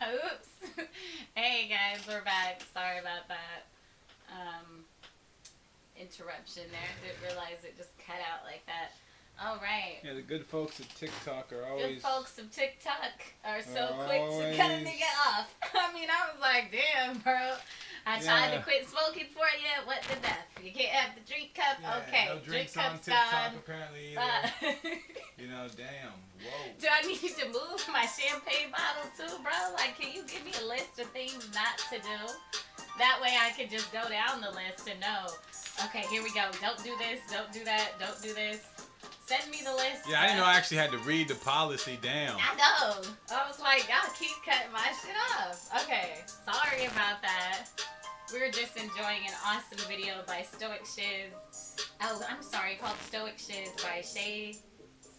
Oops. Hey guys, we're back. Sorry about that interruption there. Didn't realize it just cut out like that. All right. Yeah, the good folks at TikTok are Good always. folks of TikTok are so Are quick to cut a always. nigga off. I mean, I was like, damn, bro. I tried to Yeah. quit smoking for you. What the death? You can't have the drink cup? Yeah, Okay. no Drink drinks on cup's TikTok gone. apparently either. You know, damn. Whoa. Do I need to move my champagne bottle too, bro? Like, can you give me a list of things not to do? That way I can just go down the list and know, okay, here we go. Don't do this, don't do that, don't do this. Send me the list. Yeah, I didn't know I actually had to read the policy down. I know. I was like, y'all keep cutting my shit off. Okay, sorry about that. We were just enjoying an awesome video by Stoic Shiz. Oh, I'm sorry, called Stoic Shiz by Shay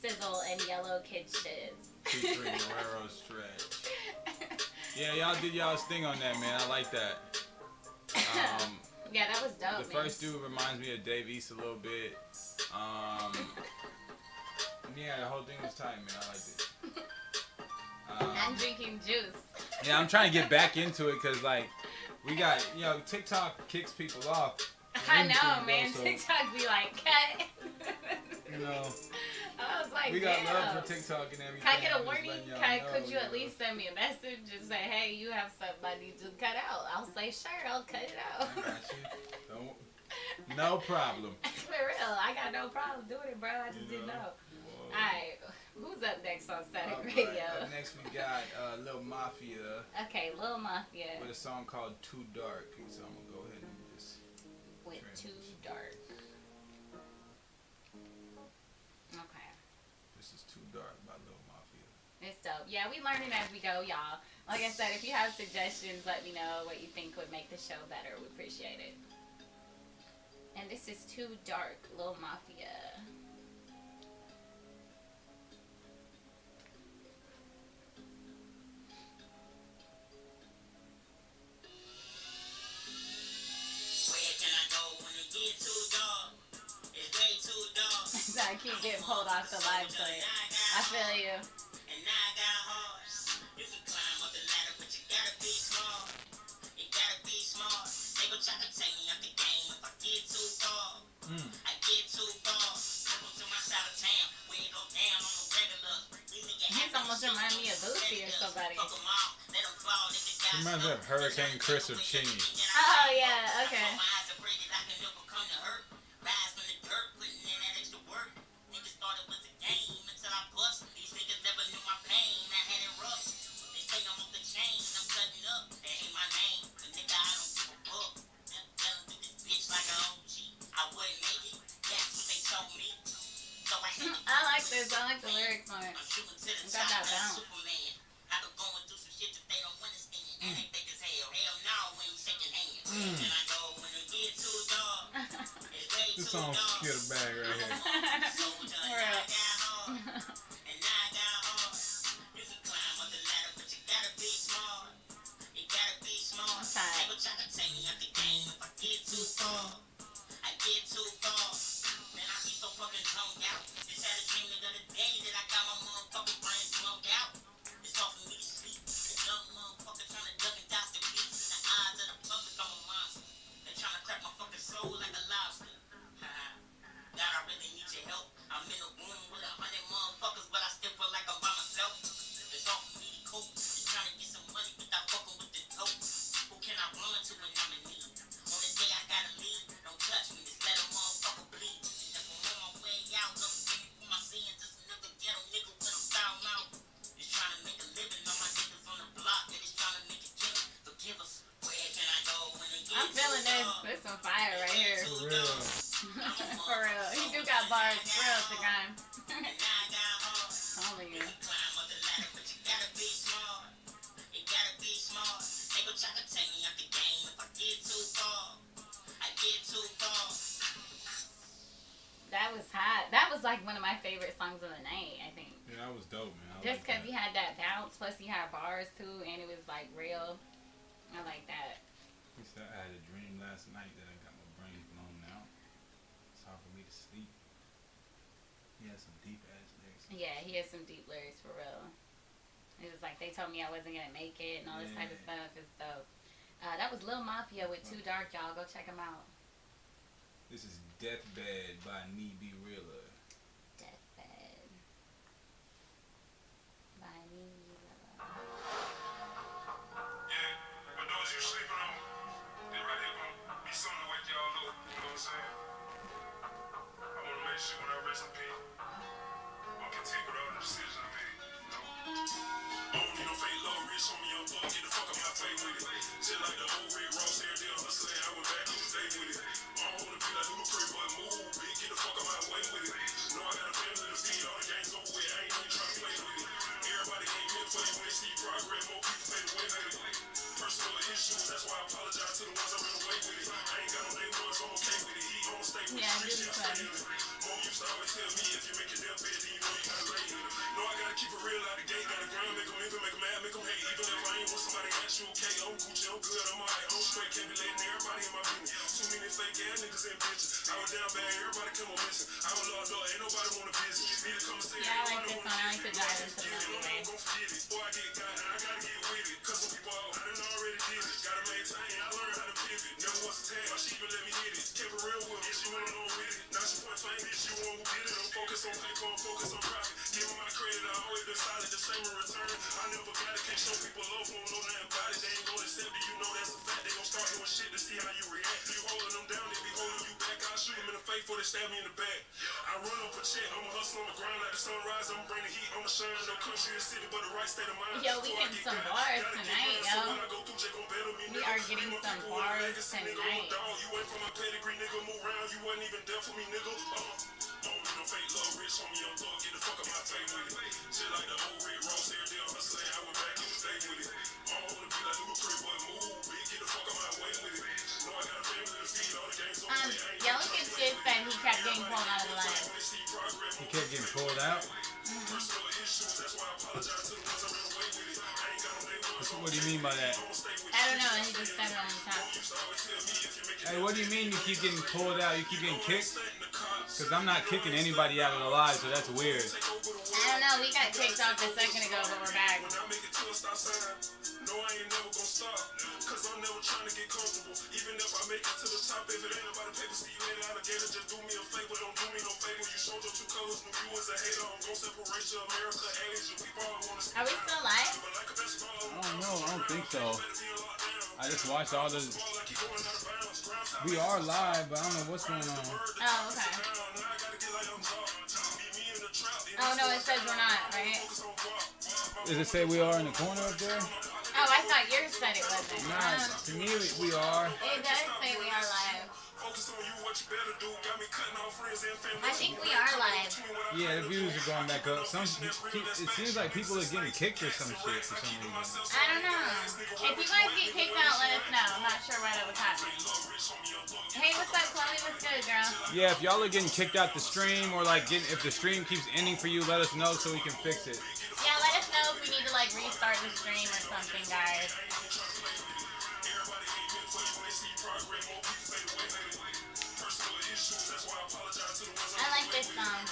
Sizzle and Yellow Kid Shiz. Featuring Guerrero Stretch. Yeah, y'all did y'all's thing on that, man. I like that. Yeah, that was dope. The first dude reminds me of Dave East a little bit. Yeah, the whole thing was tight, man. I liked it. I'm drinking juice. Yeah, I'm trying to get back into it because, like, we got, TikTok kicks people off. I know, man. So, TikTok be like, cut. I was like, we got damn. love for TikTok and everything. Can I get a I'm just warning? letting y'all know, Could you at least send me a message and say, hey, you have something I need to cut out? I'll say, sure, I'll cut it out. I got you. No problem. For real, I got no problem doing it, bro. I just didn't know. Whoa. Alright, who's up next on Static Radio? Up next we got Lil Mafia Okay, Lil Mafia with a song called Too Dark. So I'm gonna go ahead and just with Too Dark. Okay. This is Too Dark by Lil Mafia. It's dope. Yeah, we learning as we go, y'all. Like I said, if you have suggestions, let me know what you think would make the show better. We appreciate it. And this is Too Dark, Lil Mafia. I keep getting pulled off the live plate. I feel you. And now I got horse. You can climb up the ladder, but you gotta be smart. You gotta be smart. They gon' try to take me out the game if I get too far. I get too far. I go to my side of town. We ain't go down on the regular. He's almost remind me of Boosie or somebody. Reminds me of Hurricane Chris or Chingy. Oh yeah, okay. I like this. I like the lyrics on it. It's got that bounce. This song's get a bag right here. Alright. I'm feeling this. There's some fire right here. For real. For real. He do got bars. For real, the guy. Telling you. That was hot. That was like one of my favorite songs of the night, I think. Yeah, that was dope, man. Just because he had that bounce, plus he had bars too, and it was like real. I like that. He said I had a dream last night that I got my brain blown out. It's hard for me to sleep. He has some deep ass lyrics. Yeah, he has some deep lyrics for real. It was like they told me I wasn't gonna make it and all this type of stuff. It's dope. That was Lil Mafia with Too Dark, y'all. Go check him out. This is Deathbed by Me Be Realer. Deathbed by Me Be Realer. Yeah, for those you sleeping on, this right here gonna be something to wake y'all up. You know what I'm saying? I wanna make sure when I rest in peace, I'm content with all the decisions I made. You know? I don't need no fake love, rich on me, I'm thug, get the fuck out my face with it. Just like the old Rick Ross, every day I'm hustling, I went back in the day with it. I don't wanna be like Ludacris, but move, bitch, get the fuck out my way with it. Know I got a family to feed, all the games over with, I ain't even tryna play with it. Everybody ain't meant for you when they see progress, more people fade away with it. Personal issues, that's why I apologize to the ones I ran away with it. I ain't got no day ones, I'm okay with it. He gon' stay with Yeah, the this streets, is yeah, I stay fun. in it. Mom used to always tell me, if you make your death bed, then you know you gotta lay in it. No, I gotta keep it real out the gate, gotta grind, make them even, make them mad, make them hate. Even if I ain't with somebody, ask you okay, I'm Gucci, I'm good, I'm alright, I'm straight, can't be letting everybody in my business. Too many fake ass niggas and bitches. I was down bad, everybody come on missing. I was locked up, ain't nobody wanna visit. Need to come and say, Yeah, I like this one. I like to drive this to the movie, man. gon' forget it. Boy, I get got and I gotta get with it. Cause some people out, I done already did it. Gotta maintain, I learned how to pivot. Never was a tag, she even let me hit it. Kept it real with me, she went on with it. Now she point fingers, she won't who did it. I'm focused on paper, I'm focused on profit. Give me my credit, I always been solid, the same in return. I never got it, can't show people love, won't know nothing about it. They ain't gonna accept it, you know that's a fact. They gon' start doing shit to see how you react. You holding them down, they be holding you back. I'll shoot them in the face before they stab me in the back. I run up a check, I'ma hustle on the grind like the sunrise. I'ma bring the heat, I'ma shine. No country or city, but the right state of mind. Yo, we getting some bars tonight, yo. We are getting some bars tonight. You ain't from my pedigree, nigga. Move around, you wasn't even there for me, nigga. Don't need no fake love, rich on me, I'm thug. Get the fuck out my face with it. Just like the old Rick Ross, every day I'm hustling, I went back in the day with it. I don't wanna be like Ludacris, but move, bitch, get the fuck out my way with it. Know I got a family to feed, all the games over with. Yellow Kid Shit said he kept getting pulled out of the line. He kept getting pulled out. What do you mean by that? I don't know. He just said it on the top. Hey, what do you mean you keep getting pulled out? You keep getting kicked? Because I'm not kicking anybody out of the live, so that's weird. I don't know. We got kicked off a second ago, but we're back. No, I ain't never gonna stop. Cause I'm never trying to get comfortable. Even if I make it to the top, if it ain't about the paper, see you later, alligator. Just do me a favor, don't do me no favor. You showed your true colors, knew you was a hater. I'm gonna separate you, America, Asia. People all wanna see. Are we still live? I don't know. I don't think so. I just watched all the... We are live, but I don't know what's going on. Oh, okay. Oh, no, it says we're not, right? Does it say we are in the corner up there? Oh, I thought yours said it wasn't. Nah, to me we are. It does say we are live. I think we are live. Yeah, the views are going back up. It seems like people are getting kicked or some shit for some reason. I don't know. If you guys get kicked out, let us know. I'm not sure why that was happening. Hey, what's up, Chloe? What's good, girl? Yeah, if y'all are getting kicked out the stream or like if the stream keeps ending for you, let us know so we can fix it. Yeah, let us know if we need to like restart the stream or something, guys. I like this song.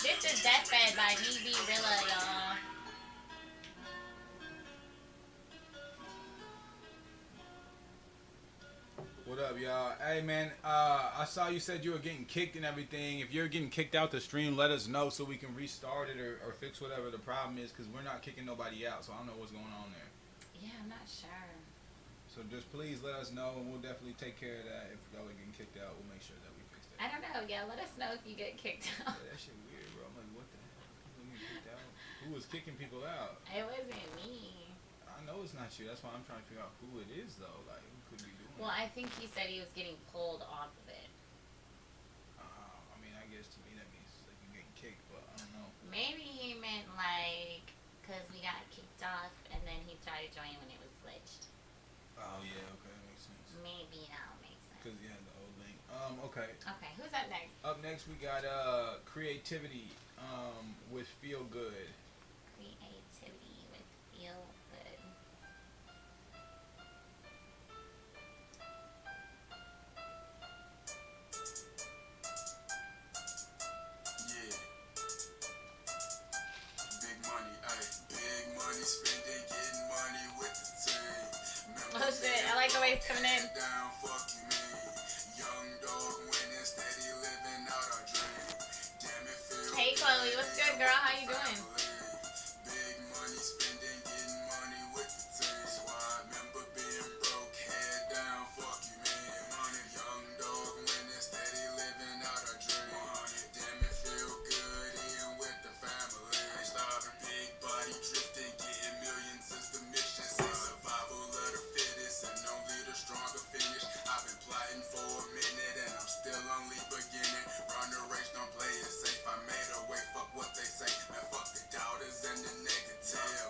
This is Deathbed by Me Be Realer, y'all. What up, y'all? Hey, man, I saw you said you were getting kicked and everything. If you're getting kicked out the stream, let us know so we can restart it or fix whatever the problem is, because we're not kicking nobody out, so I don't know what's going on there. Yeah, I'm not sure. So just please let us know, and we'll definitely take care of that. If y'all are getting kicked out, we'll make sure that we fix that. I don't know. Yeah, let us know if you get kicked out. Yeah, that shit weird, bro. I'm like, what the hell? People getting kicked out? Who was kicking people out? It wasn't me. I know it's not you. That's why I'm trying to figure out who it is, though. Like, who could be doing Well, it? I think he said he was getting pulled off of it. I mean, I guess to me that means like you're getting kicked, but I don't know. Maybe he meant like, because we got kicked off and then he tried to join when it was glitched. Oh, yeah, okay, that makes sense. Maybe that'll make sense. Because you had the old link. Okay. Okay, who's up next? Up next, we got Creativity with Feel Good. Creativity with Feel Good. Yeah. girl. How you doing? Big money spending, getting money with the team. So I remember being broke, head down, fuck you, man. Money, young dog, winning, steady living out a dream. Money, damn it, feel good, in with the family. Starving, big body drifting, getting millions is the mission. Say survival of the fittest, and only the stronger finish. I've been plotting for a minute, and I'm still only beginning. Run the race, don't play it safe. I made a way, fuck what they say. Man, fuck the doubters and the negative.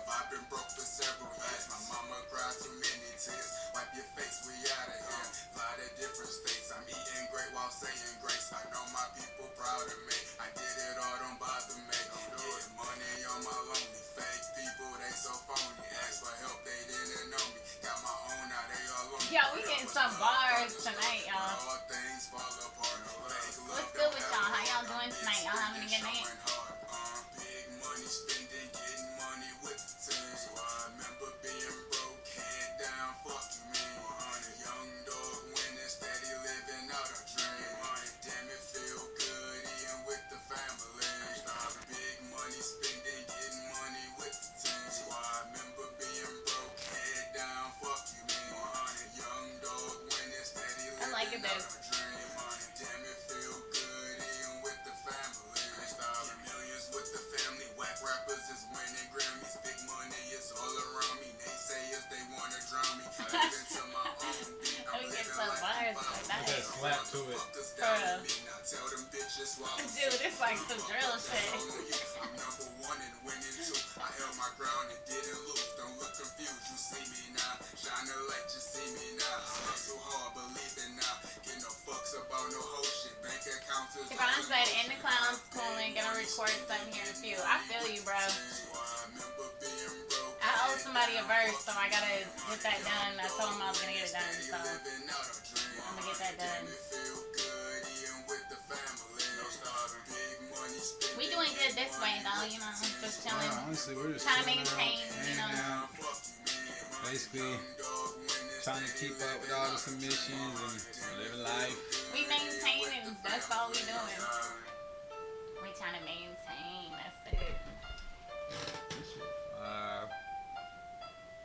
I've been broke for several years. My mama cried too many tears. Wipe your face, we out of here. Fly to different states. I'm eating great while saying grace. I know my people proud of me. I did it all, don't bother me. Getting money on my lonely. Fake people, they so phony. Ask for help, they didn't know me. Got my own, now they all on me. Yo, we getting some bars tonight, y'all. All things fall apart. What's good with y'all? How y'all doing tonight? Y'all having a good night? Big money spending, getting money with the team. So I remember being broke, head down, fuck you, man. Young dog winning, steady living out a dream. Damn it, feel good, eating with the family. Big money spending, getting money with the team. So I remember being broke, head down, fuck you, man. Young dog winning, steady living I'm liking out this. a dream. Damn it, feel good, eating with the family. Starving millions with the family. Whack rappers is winning Grammys. Big money is all around me. Naysayers, they wanna drown me. I live into my own beat. I'm Let me get living some like bars I'm like fine. that. That slap to it. Fuckers For down real. with me. Now tell them bitches swallow. Dude, it's like some drill shit. I'm number one and winning too. I held my ground and didn't lose. Don't look confused. You see me now. Shine the light, you see me now. Hustle hard, believe it now. Get no fucks about no whole shit. Bank accounts is Devon said, in the clowns, cooling, gonna record something here in a few. I feel you, bro. I owe somebody a verse, so I gotta get that done. I told him I was gonna get it done, so I'm gonna get that done. We doing good this way, though, you know, just chilling. Honestly, we're just Trying to chilling out, maintain, you hanging know. out. Basically, trying to keep up with all the submissions and living life. We maintaining, that's all we doing. We trying to maintain, that's it.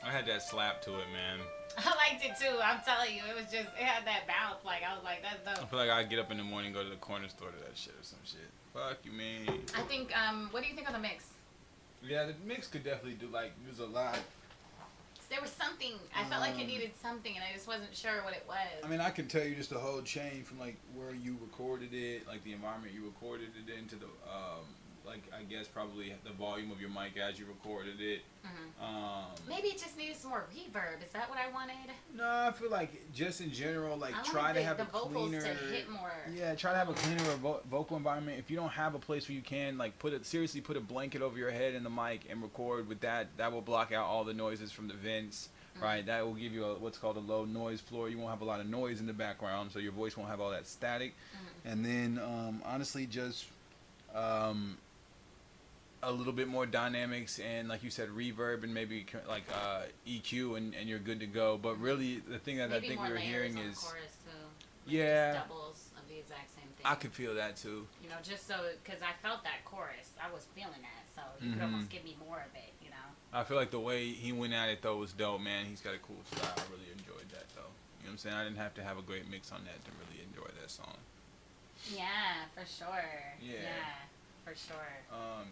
I had that slap to it, man. I liked it too, I'm telling you, it was just, it had that bounce, like, I was like, that's I dope. feel like I'd get up in the morning, go to the corner store to that shit or some shit. Fuck you, man. I think, what do you think of the mix? Yeah, the mix could definitely do, like, there's a lot. There was something, I felt like it needed something, and I just wasn't sure what it was. I mean, I can tell you just the whole chain from, like, where you recorded it, like, the environment you recorded it in to the, like, I guess probably the volume of your mic as you recorded it. Maybe it just needed some more reverb. Is that what I wanted? No, I feel like just in general, like, I try wanted to have the a vocals cleaner. to hit more. Yeah, try to have a cleaner vocal environment. If you don't have a place where you can, like, put a blanket over your head and the mic and record with that. That will block out all the noises from the vents, right? That will give you what's called a low noise floor. You won't have a lot of noise in the background, so your voice won't have all that static. And then, honestly, just a little bit more dynamics and, like you said, reverb and maybe like EQ, and you're good to go. But really, the thing that Maybe I think more we were layers hearing on is, chorus too. Like yeah, just doubles of the exact same thing. I could feel that too. You know, just so, because I felt that chorus. I was feeling that, so you could almost give me more of it, you know? I feel like the way he went at it though was dope, man. He's got a cool style. I really enjoyed that though. You know what I'm saying? I didn't have to have a great mix on that to really enjoy that song. Yeah, for sure. Yeah. For sure.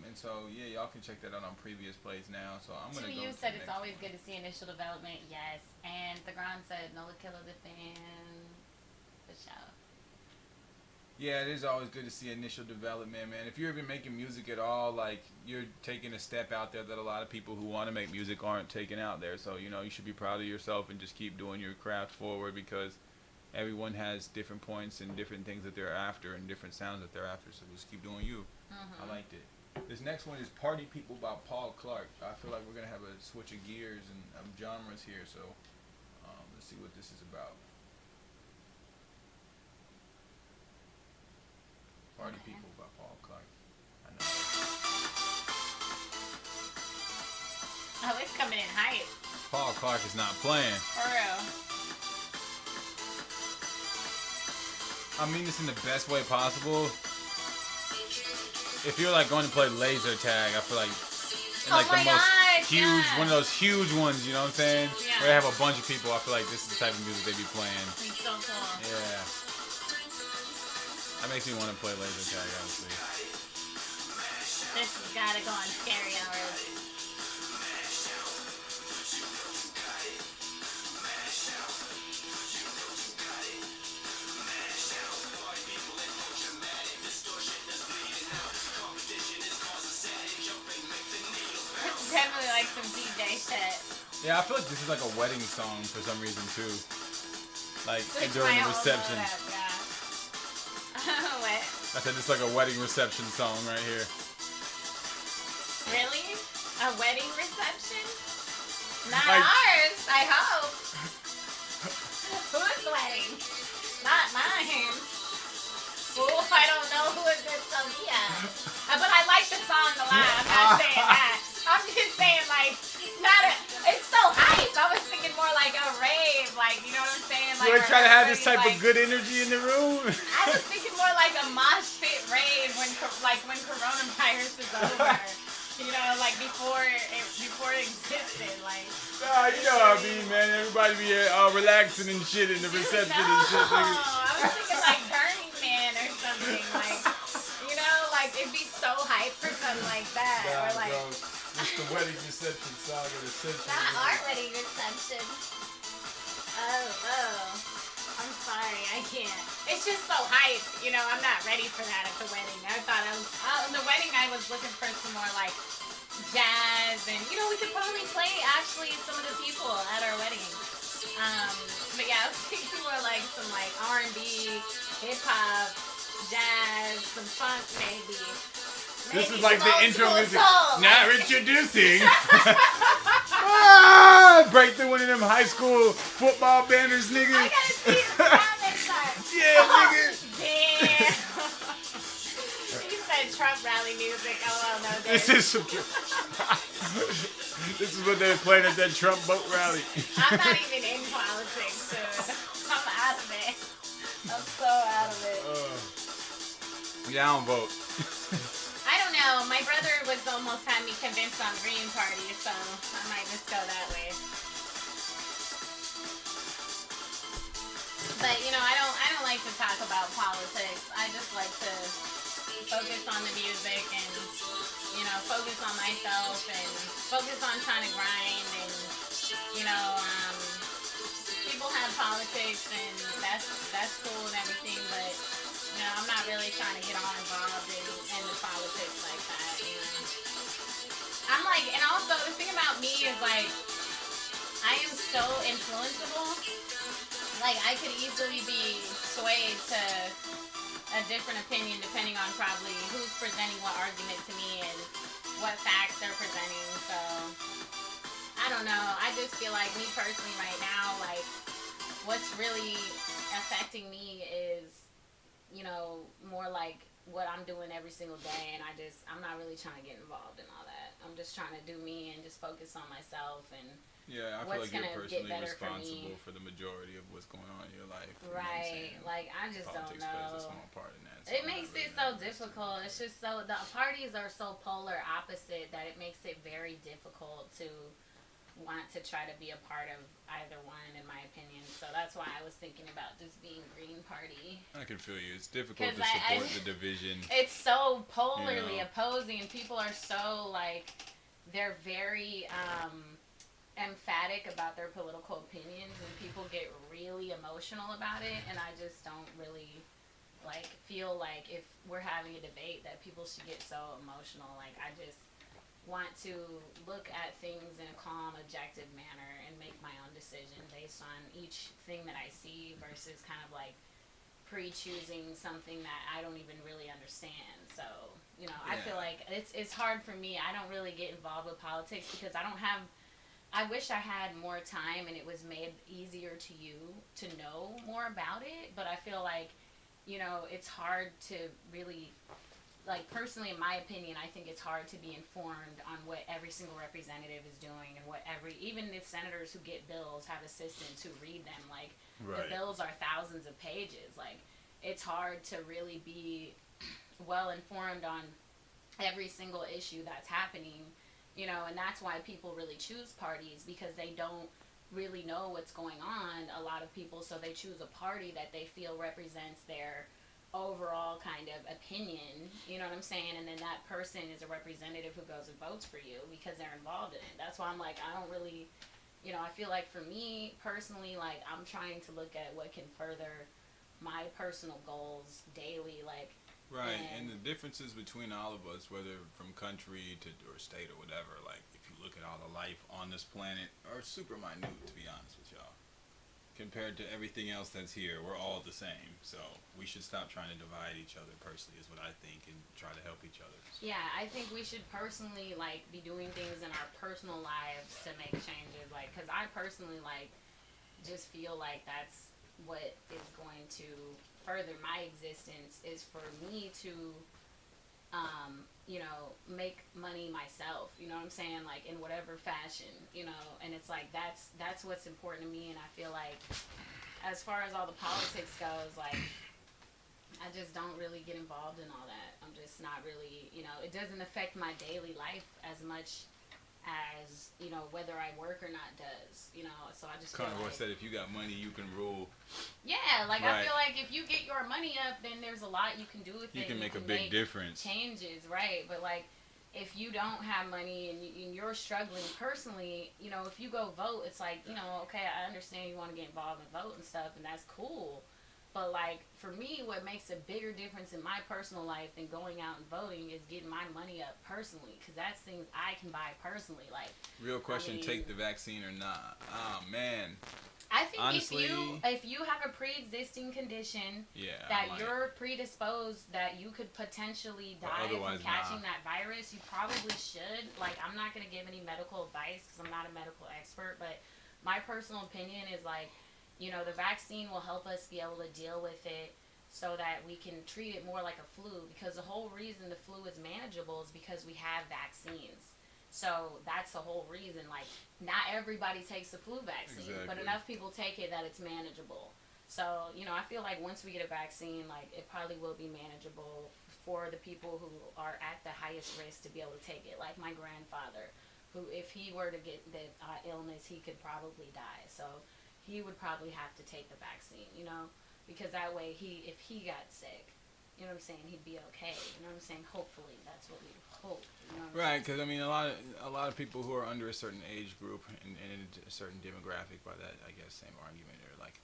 And so yeah, y'all can check that out on previous plays now. So I'm gonna go. You to said the it's next always one. good to see initial development. Yes, and the Grand said no kill of the fans. For sure. Yeah, it is always good to see initial development, man. If you're even making music at all, like, you're taking a step out there that a lot of people who want to make music aren't taking out there. So, you know, you should be proud of yourself and just keep doing your craft forward, because everyone has different points and different things that they're after and different sounds that they're after. So just keep doing you. I liked it. This next one is Party People by Paul Clark. I feel like we're going to have a switch of gears and genres here. So let's see what this is about. Party People by Paul Clark. I know. Oh, it's coming in hype. Paul Clark is not playing. For real. I mean this in the best way possible. if you're like going to play laser tag, I feel like in Oh like the my most gosh, huge, yeah. one of those huge ones, you know what I'm saying? Yeah. Where they have a bunch of people. I feel like this is the type of music they be playing. It's so cool. Yeah. That makes me want to play laser tag, honestly. This has gotta go on stereo. This is definitely like some DJ shit. Yeah, I feel like this is like a wedding song for some reason too. Like Switch during my the whole reception. load up, yeah. What? I said it's like a wedding reception song right here. Really? A wedding reception? Not Like- ours, I hope. Whose wedding? Not mine. Oh, I don't know who is this Sophia. But I like the song a lot. I'm not saying that. I'm just saying like, it's so hype. I was thinking more like a rave, like, you know what I'm saying? Like, You were trying to have this type everybody, of good energy in the room. I was thinking more like a mosh pit rave when coronavirus is over. You know, like before it existed, like. Nah, you know how I mean, man. Everybody be relaxing and shit in the reception No, and shit. Nigga. I was thinking like Burning Man or something, like, you know, like it'd be so hype for something like that, or Nah, like bro. It's the wedding reception song of the century. not our wedding reception. Oh, I'm sorry, I can't. It's just so hype, you know. I'm not ready for that at the wedding. I thought the wedding. I was looking for some more like jazz, and you know, we could probably play actually some of the people at our wedding. But yeah, I was thinking more like some like R&B, hip hop, jazz, some funk maybe. This Maybe is like some the old intro school music. soul, Now like- introducing. Break through one of them high school football banners, nigga. I gotta see the comments are. Yeah, nigga. Damn. You said Trump rally music. Oh, well, no, This is some. This is what they were playing at that Trump boat rally. I'm not even in politics, dude. I'm out of it. I'm so out of it. Yeah, I don't vote. I don't know. My brother was almost had me convinced on Green Party, so I might just go that way. But you know, I don't like to talk about politics. I just like to focus on the music and you know, focus on myself and focus on trying to grind and you know, people have politics and that's cool and everything, but you know, I'm not really trying to get all involved in the politics like that, you know. I'm like, and also the thing about me is like, I am so influenceable. Like, I could easily be swayed to a different opinion depending on probably who's presenting what argument to me and what facts they're presenting. So, I don't know. I just feel like me personally right now, like, what's really affecting me is, you know, more like what I'm doing every single day, and I'm not really trying to get involved in all that. I'm just trying to do me and just focus on myself and Yeah, I feel what's like you're gonna get personally better for responsible me. for the majority of what's going on in your life. You know what I'm right. saying? Like I just Politics don't plays a know. small part in that. so It I'm not makes really it so that invested. difficult. It's just so the parties are so polar opposite that it makes it very difficult to want to try to be a part of either one, in my opinion. So that's why I was thinking about just being Green Party. I can feel you. It's difficult 'Cause to I- support the division. It's so polarly Yeah. opposing, and people are so like they're very emphatic about their political opinions, and people get really emotional about it. And I just don't really like feel like if we're having a debate that people should get so emotional. Like I just want to look at things in a calm, objective manner and make my own decision based on each thing that I see versus kind of like pre-choosing something that I don't even really understand. So, you know, I feel Yeah. like it's hard for me. I don't really get involved with politics because I wish I had more time and it was made easier to you to know more about it, but I feel like, you know, it's hard to really, like, personally, in my opinion, I think it's hard to be informed on what every single representative is doing and even the senators who get bills have assistants who read them. Like, the Right. bills are thousands of pages. Like, it's hard to really be well informed on every single issue that's happening, you know, and that's why people really choose parties because they don't really know what's going on, a lot of people, so they choose a party that they feel represents their overall kind of opinion, you know what I'm saying? And then that person is a representative who goes and votes for you because they're involved in it. That's why I'm like, I don't really, you know, I feel like for me personally, like I'm trying to look at what can further my personal goals daily, like. Right, and the differences between all of us, whether from country to or state or whatever, like if you look at all the life on this planet, are super minute, to be honest with y'all. Compared to everything else that's here, we're all the same. So we should stop trying to divide each other personally, is what I think, and try to help each other. Yeah, I think we should personally like be doing things in our personal lives to make changes. Like, cause I personally like just feel like that's what is going to further my existence is for me to you know, make money myself, you know what I'm saying, like in whatever fashion, you know, and it's like that's what's important to me. And I feel like as far as all the politics goes, like I just don't really get involved in all that. I'm just not really, you know, it doesn't affect my daily life as much as, you know, whether I work or not does, you know, so I just Carnivore like, said if you got money, you can rule. Yeah, like right. I feel like if you get your money up, then there's a lot you can do with it. You can make a big difference. Changes, right? But like, if you don't have money and you're struggling personally, you know, if you go vote, it's like, you know, okay, I understand you want to get involved and vote and stuff, and that's cool. But like for me, what makes a bigger difference in my personal life than going out and voting is getting my money up personally, because that's things I can buy personally. Like, real question: take the vaccine or not? Oh man. I think honestly, if you have a pre-existing condition that you're predisposed that you could potentially die from catching that virus, you probably should. Like, I'm not going to give any medical advice because I'm not a medical expert, but my personal opinion is like, you know, the vaccine will help us be able to deal with it so that we can treat it more like a flu, because the whole reason the flu is manageable is because we have vaccines. So that's the whole reason. Like, not everybody takes the flu vaccine, but enough people take it that it's manageable. So, you know, I feel like once we get a vaccine, like, it probably will be manageable for the people who are at the highest risk to be able to take it. Like my grandfather, who, if he were to get the illness, he could probably die. So he would probably have to take the vaccine, you know, because that way if he got sick, you know what I'm saying, he'd be okay. You know what I'm saying? Hopefully, that's what we hope. You know right, because I mean, a lot of people who are under a certain age group and a certain demographic, by that I guess same argument, are like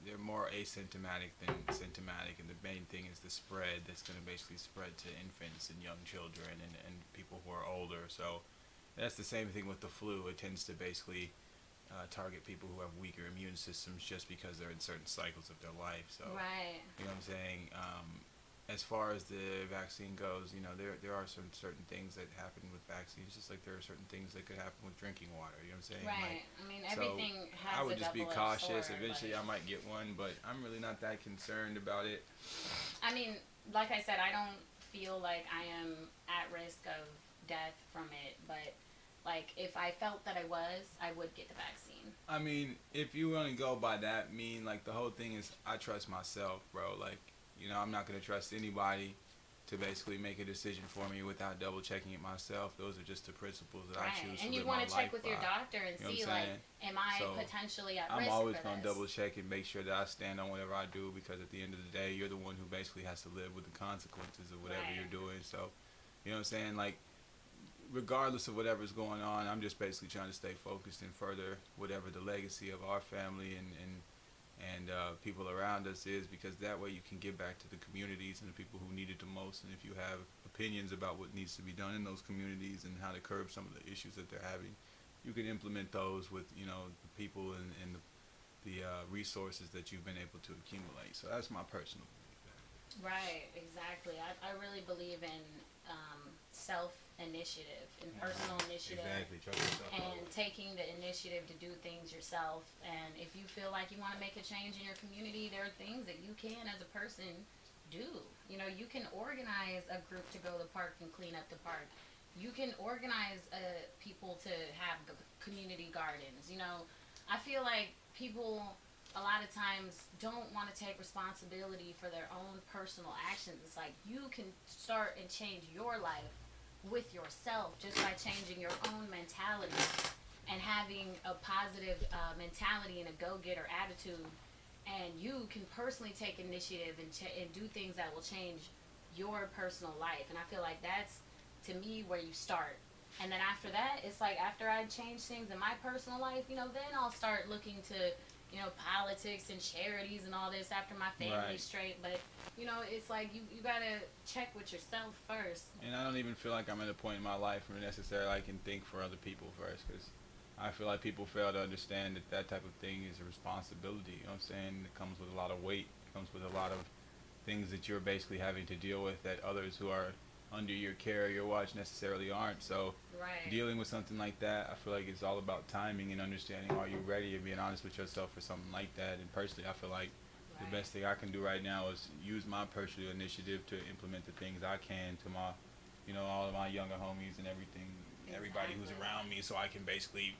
they're more asymptomatic than symptomatic, and the main thing is the spread that's going to basically spread to infants and young children and people who are older. So that's the same thing with the flu. It tends to basically target people who have weaker immune systems just because they're in certain cycles of their life. So, right. You know what I'm saying? As far as the vaccine goes, you know, there are some certain things that happen with vaccines, just like there are certain things that could happen with drinking water. You know what I'm saying? Right. Like, I mean, everything has I would just be cautious. Sword, eventually, I might get one, but I'm really not that concerned about it. I mean, like I said, I don't feel like I am at risk of death from it, but like if I felt that I was, I would get the vaccine. I mean, if you want to go by that like the whole thing is I trust myself, bro. Like, you know, I'm not going to trust anybody to basically make a decision for me without double checking it myself. Those are just the principles that I choose to live my life by. And you want to check with your doctor and see, like, am I potentially at risk? I'm always going to double check and make sure that I stand on whatever I do, because at the end of the day, you're the one who basically has to live with the consequences of whatever you're doing. So, you know what I'm saying? Like, regardless of whatever's going on, I'm just basically trying to stay focused and further whatever the legacy of our family and people around us is, because that way you can give back to the communities and the people who need it the most. And if you have opinions about what needs to be done in those communities and how to curb some of the issues that they're having, you can implement those with, you know, the people and the resources that you've been able to accumulate. So that's my personal belief. Right, exactly. I really believe in self-initiative and personal initiative. Exactly. Trust yourself. And taking the initiative to do things yourself. And if you feel like you want to make a change in your community, there are things that you can, as a person, do. You know, you can organize a group to go to the park and clean up the park. You can organize people to have community gardens. You know, I feel like people a lot of times don't want to take responsibility for their own personal actions. It's like you can start and change your life with yourself just by changing your own mentality and having a positive mentality and a go-getter attitude. And you can personally take initiative and do things that will change your personal life. And I feel like that's, to me, where you start. And then after that, it's like after I change things in my personal life, you know, then I'll start looking to, you know, politics and charities and all this after my family's straight. But, you know, it's like you got to check with yourself first. And I don't even feel like I'm at a point in my life where necessarily I can think for other people first, because I feel like people fail to understand that that type of thing is a responsibility. You know what I'm saying? It comes with a lot of weight. It comes with a lot of things that you're basically having to deal with that others who are under your care or your watch necessarily aren't. So dealing with something like that, I feel like it's all about timing and understanding, are you ready, and being honest with yourself for something like that. And personally, I feel like the best thing I can do right now is use my personal initiative to implement the things I can to my, you know, all of my younger homies and everything, everybody who's around me, so I can basically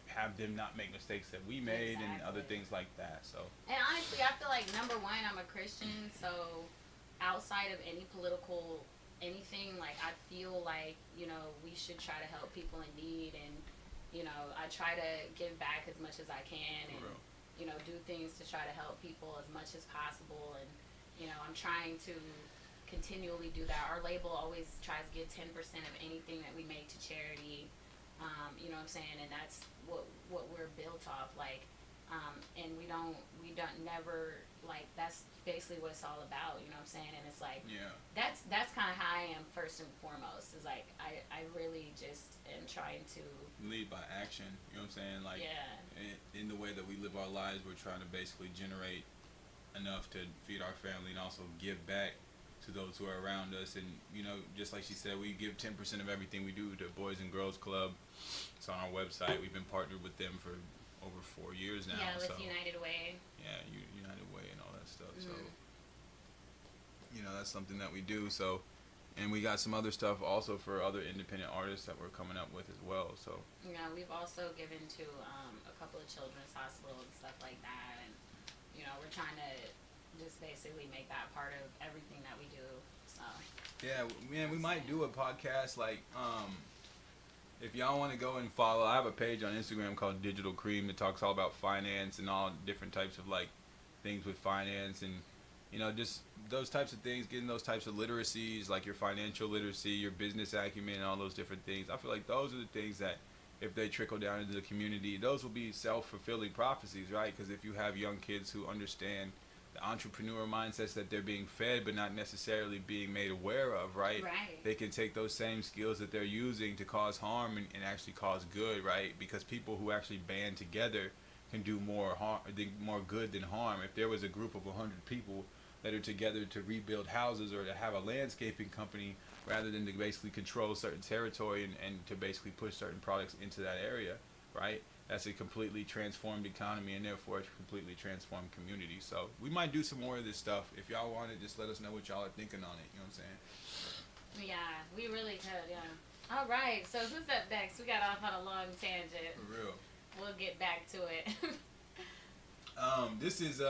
have them not make mistakes that we made and other things like that. So, and honestly, I feel like, number one, I'm a Christian, so outside of any political anything, like, I feel like, you know, we should try to help people in need, and, you know, I try to give back as much as I can, and, you know, do things to try to help people as much as possible. And, you know, I'm trying to continually do that. Our label always tries to give 10% of anything that we make to charity. You know what I'm saying? And that's what we're built off, like, and we don't never, like, that's basically what it's all about, you know what I'm saying? And it's like, that's kind of how I am first and foremost, is like, I really just am trying to lead by action, you know what I'm saying? Like, in the way that we live our lives, we're trying to basically generate enough to feed our family and also give back to those who are around us. And, you know, just like she said, we give 10% of everything we do to Boys and Girls Club. It's on our website. We've been partnered with them for over 4 years now. Yeah, with United Way. Yeah, United Way and all that stuff. So, you know, that's something that we do. So, and we got some other stuff also for other independent artists that we're coming up with as well. So, yeah, we've also given to a couple of children's hospitals and stuff like that. And, you know, we're trying to just basically make that part of everything that we do. So, yeah, man, we might do a podcast, like, if y'all want to go and follow, I have a page on Instagram called Digital Cream that talks all about finance and all different types of, like, things with finance, and, you know, just those types of things, getting those types of literacies, like your financial literacy, your business acumen, and all those different things. I feel like those are the things that, if they trickle down into the community, those will be self-fulfilling prophecies, right? Because if you have young kids who understand the entrepreneur mindsets that they're being fed but not necessarily being made aware of, right? They can take those same skills that they're using to cause harm and actually cause good, right? Because people who actually band together can do more good than harm. If there was a group of 100 people that are together to rebuild houses or to have a landscaping company rather than to basically control certain territory and to basically push certain products into that area, right? That's a completely transformed economy, and therefore a completely transformed community. So we might do some more of this stuff. If y'all want it, just let us know what y'all are thinking on it. You know what I'm saying? Yeah, we really could, yeah. All right, so who's up next? We got off on a long tangent. For real. We'll get back to it. This is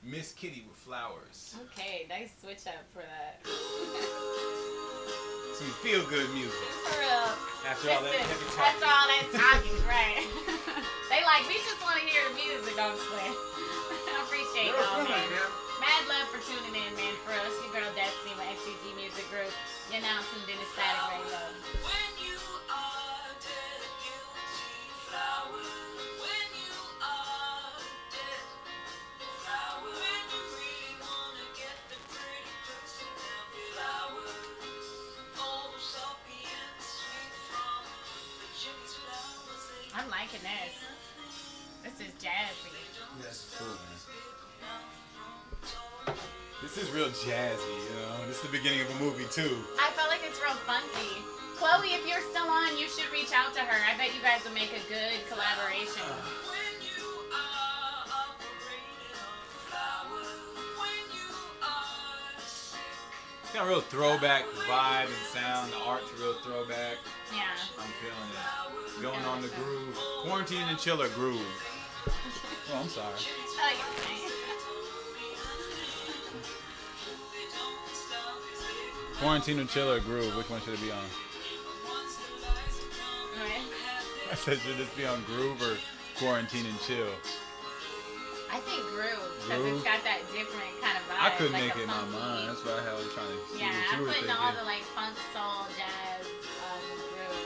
Miss Kitty with Flowers. Okay, nice switch up for that. Some feel-good music. For real. After all that heavy talk. After all that talking, right. They like, we just want to hear the music, don't sweat. I appreciate y'all, man. Mad love for tuning in, man. For us, your girl Destiny with XCG Music Group. You're now tuned in to Static Radio. When you are dead, guilty flower. When you are dead, flower. When you really wanna get the pretty person, flower. I'm liking this. This is jazzy. That's cool, man. This is real jazzy, you know. This is the beginning of a movie too. I felt like it's real funky. Chloe, if you're still on, you should reach out to her. I bet you guys would make a good collaboration. It's got a real throwback vibe and sound. The art's real throwback. Yeah. I'm feeling it. Going on the groove. Quarantine and chiller groove. Oh, I'm sorry. Oh, you're fine. Quarantine and chill or groove? Which one should it be on? Right? I said, should this be on groove or quarantine and chill? I think groove, because Groove? it's got that different kind of vibe. I couldn't like make a it in my funky- mind. That's why I was trying to see Yeah, what I'm you were putting thinking. all the like funk, soul, jazz, groove.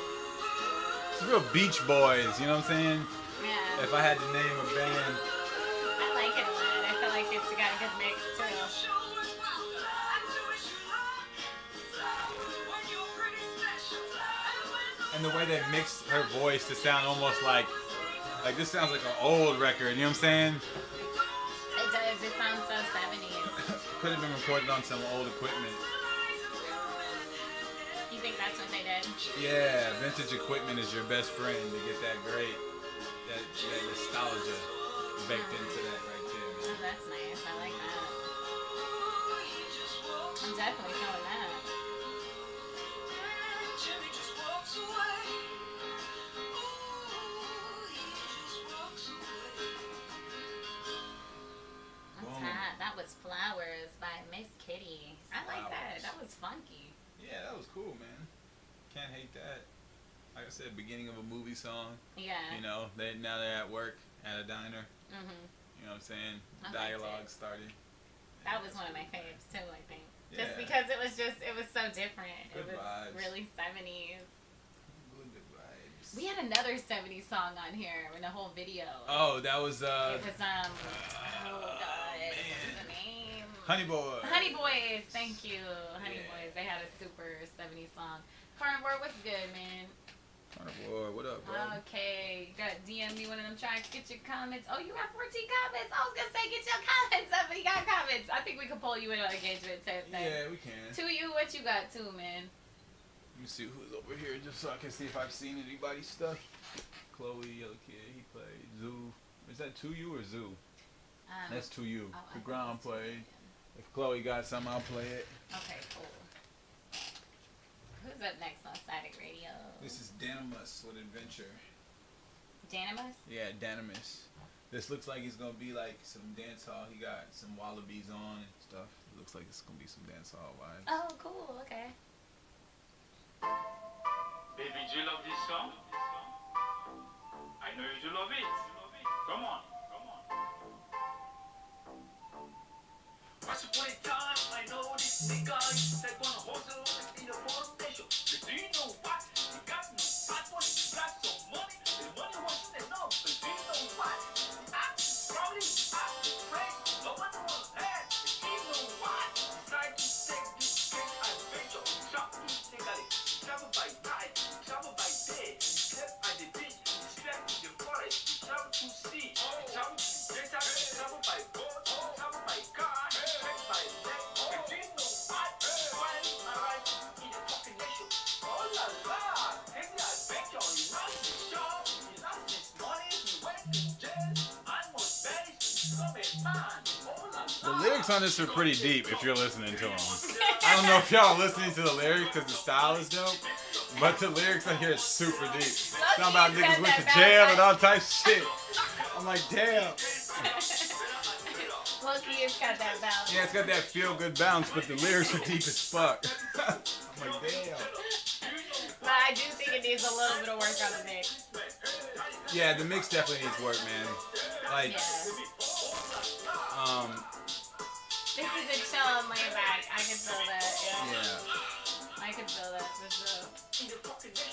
It's real Beach Boys, you know what I'm saying? Yeah, If I had to name a band. I like it a lot. I feel like it's got a good mix too. And the way they mixed her voice to sound almost like this sounds like an old record, you know what I'm saying? It does. It sounds so 70s. Could have been recorded on some old equipment. You think that's what they did? Yeah, vintage equipment is your best friend to get that great, that nostalgia baked into that right there, Oh, man. that's nice. I like that. I'm definitely feeling that. What's Boom. that? That was Flowers by Miss Kitty. I like that. Flowers. That was funky. Yeah, that was cool, man. Can't hate that. Like I said, beginning of a movie song. Yeah. You know, now they're at work at a diner. Mhm. You know what I'm saying? I liked Dialogue it. started. That was one of my faves too. I think. Yeah. Just because it was so different. Good it was vibes. really 70s. Good vibes. We had another 70s song on here in the whole video. Oh, that was It was oh god, man. what's the name? Honey Boy. Honey Boys, thank you. Honey Yeah. Boys. They had a super 70s song. Carnivore, what's good, man? Honey Boy, what up, bro? Okay, you got DM me one of them tracks. Get your comments. Oh, you have 14 comments. I was gonna say get your comments. Somebody got comments. I think we could pull you in on engagement tip. Yeah, we can. To you, what you got too, man? Let me see who's over here just so I can see if I've seen anybody's stuff. Chloe, Yellow Kid, he played. Zoo. Is that To You or Zoo? That's To You. oh, I The think ground it's played. If Chloe got some, I'll play it. Okay, cool. Who's up next on Static Radio? This is Danimus with Adventure. Danimus? Yeah, Danimus. This looks like it's gonna be like some dance hall. He got some wallabies on and stuff. It looks like it's gonna be some dance hall vibes. Oh, cool. Okay. Baby, do you love this song? I know you do love it. Come on, come on. Once upon a time, I know this nigga used to take on a hustle in the phone station. But do you know what? He got no passport, he got some money. The money wasn't enough, but do you know what? Probably afraid, no one was had. But you know what? Tried to take this great adventure. Travel legally, travel by night, travel by day. Slept at the beach, slept in the forest, travel to sea, travel to desert, travel by boat, travel by car, trek by leg. But do you know what? While I ride in the fucking nation, oh la la, take the adventure. You lost his job, you lost his money, you went to jail, and was buried, become a man. Oh la la. The lyrics on this are pretty deep if you're listening to them. I don't know if y'all are listening to the lyrics because the style is dope, but the lyrics on here is super deep. Talking about niggas went to jail and all types of shit. I'm like, damn. Loki has got that balance. Yeah, it's got that feel good bounce, but the lyrics are deep as fuck. I'm like, damn. But I do think it needs a little bit of work on the mix. Yeah, the mix definitely needs work, man. Like, Yeah. This is a chill and laid back. I can feel that. Yeah. yeah. I can feel that for sure.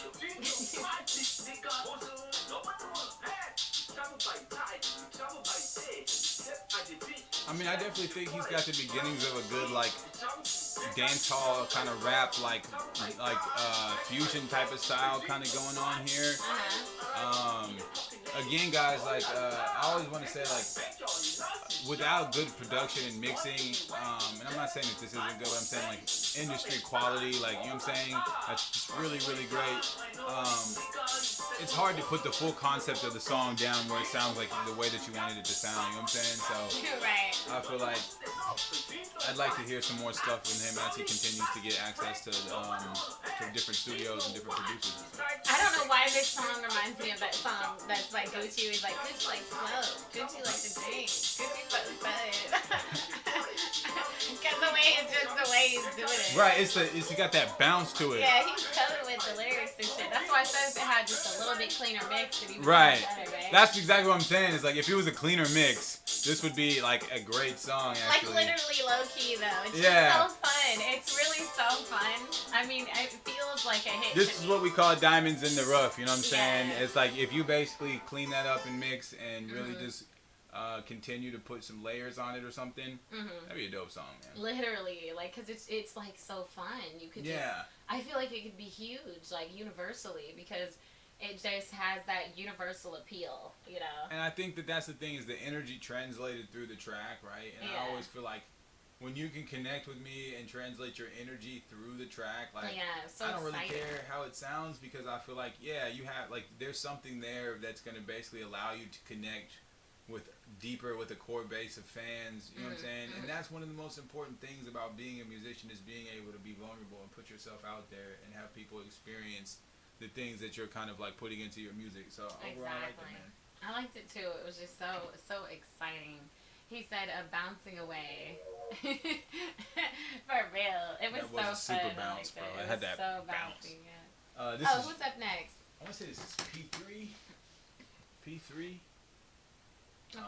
I mean, I definitely think he's got the beginnings of a good, like, dance hall kind of rap, like fusion type of style kind of going on here. Again, guys, like, I always want to say, like, without good production and mixing, and I'm not saying that this isn't good, but I'm saying, like, industry quality, like, you know what I'm saying? That's just really, really great. It's hard to put the full concept of the song down where it sounds like the way that you wanted it to sound, you know what I'm saying? So, Right. I feel like I'd like to hear some more stuff from him as he continues to get access to different studios and different producers. I don't know why This song reminds me of that song that's like Gucci. He's like, Gucci like smoke. Gucci like to drink. Gucci so fun. Because the way he's doing it. Right, it's got that bounce to it. Yeah, he's killing with the lyrics and shit. That's why I said if it had just a little bit cleaner mix, it'd be Right. better, right? That's exactly what I'm saying. It's like if it was a cleaner mix, this would be like a great song. Like Actually. literally low key though. It's Yeah. just so fun. It's really so fun. I mean, it feels like a hit. This to is me. what we call diamonds in the rough. You know what I'm saying? Yeah. It's like if you basically clean that up and mix and really Mhm. just continue to put some layers on it or something, Mhm. that'd be a dope song, man. Literally, like, cause it's like so fun. You could just, Yeah. I feel like it could be huge, like universally, because it just has that universal appeal, you know. And I think that that's the thing is the energy translated through the track, right? And Yeah. I always feel like when you can connect with me and translate your energy through the track, like Yeah, so I don't really exciting. care how it sounds because I feel like you have like there's something there that's gonna basically allow you to connect with deeper with a core base of fans. You know what I'm saying? And that's one of the most important things about being a musician is being able to be vulnerable and put yourself out there and have people experience the things that you're kind of like putting into your music. So overall, I like that, Exactly. man. I liked it too. It was just so exciting. He said bouncing away. For real. It was That was so a super fun. bounce, I liked bro. It It had was that so bounce. bouncy, yeah. This Oh, is who's up next? I want to say this is P3. P3. Okay.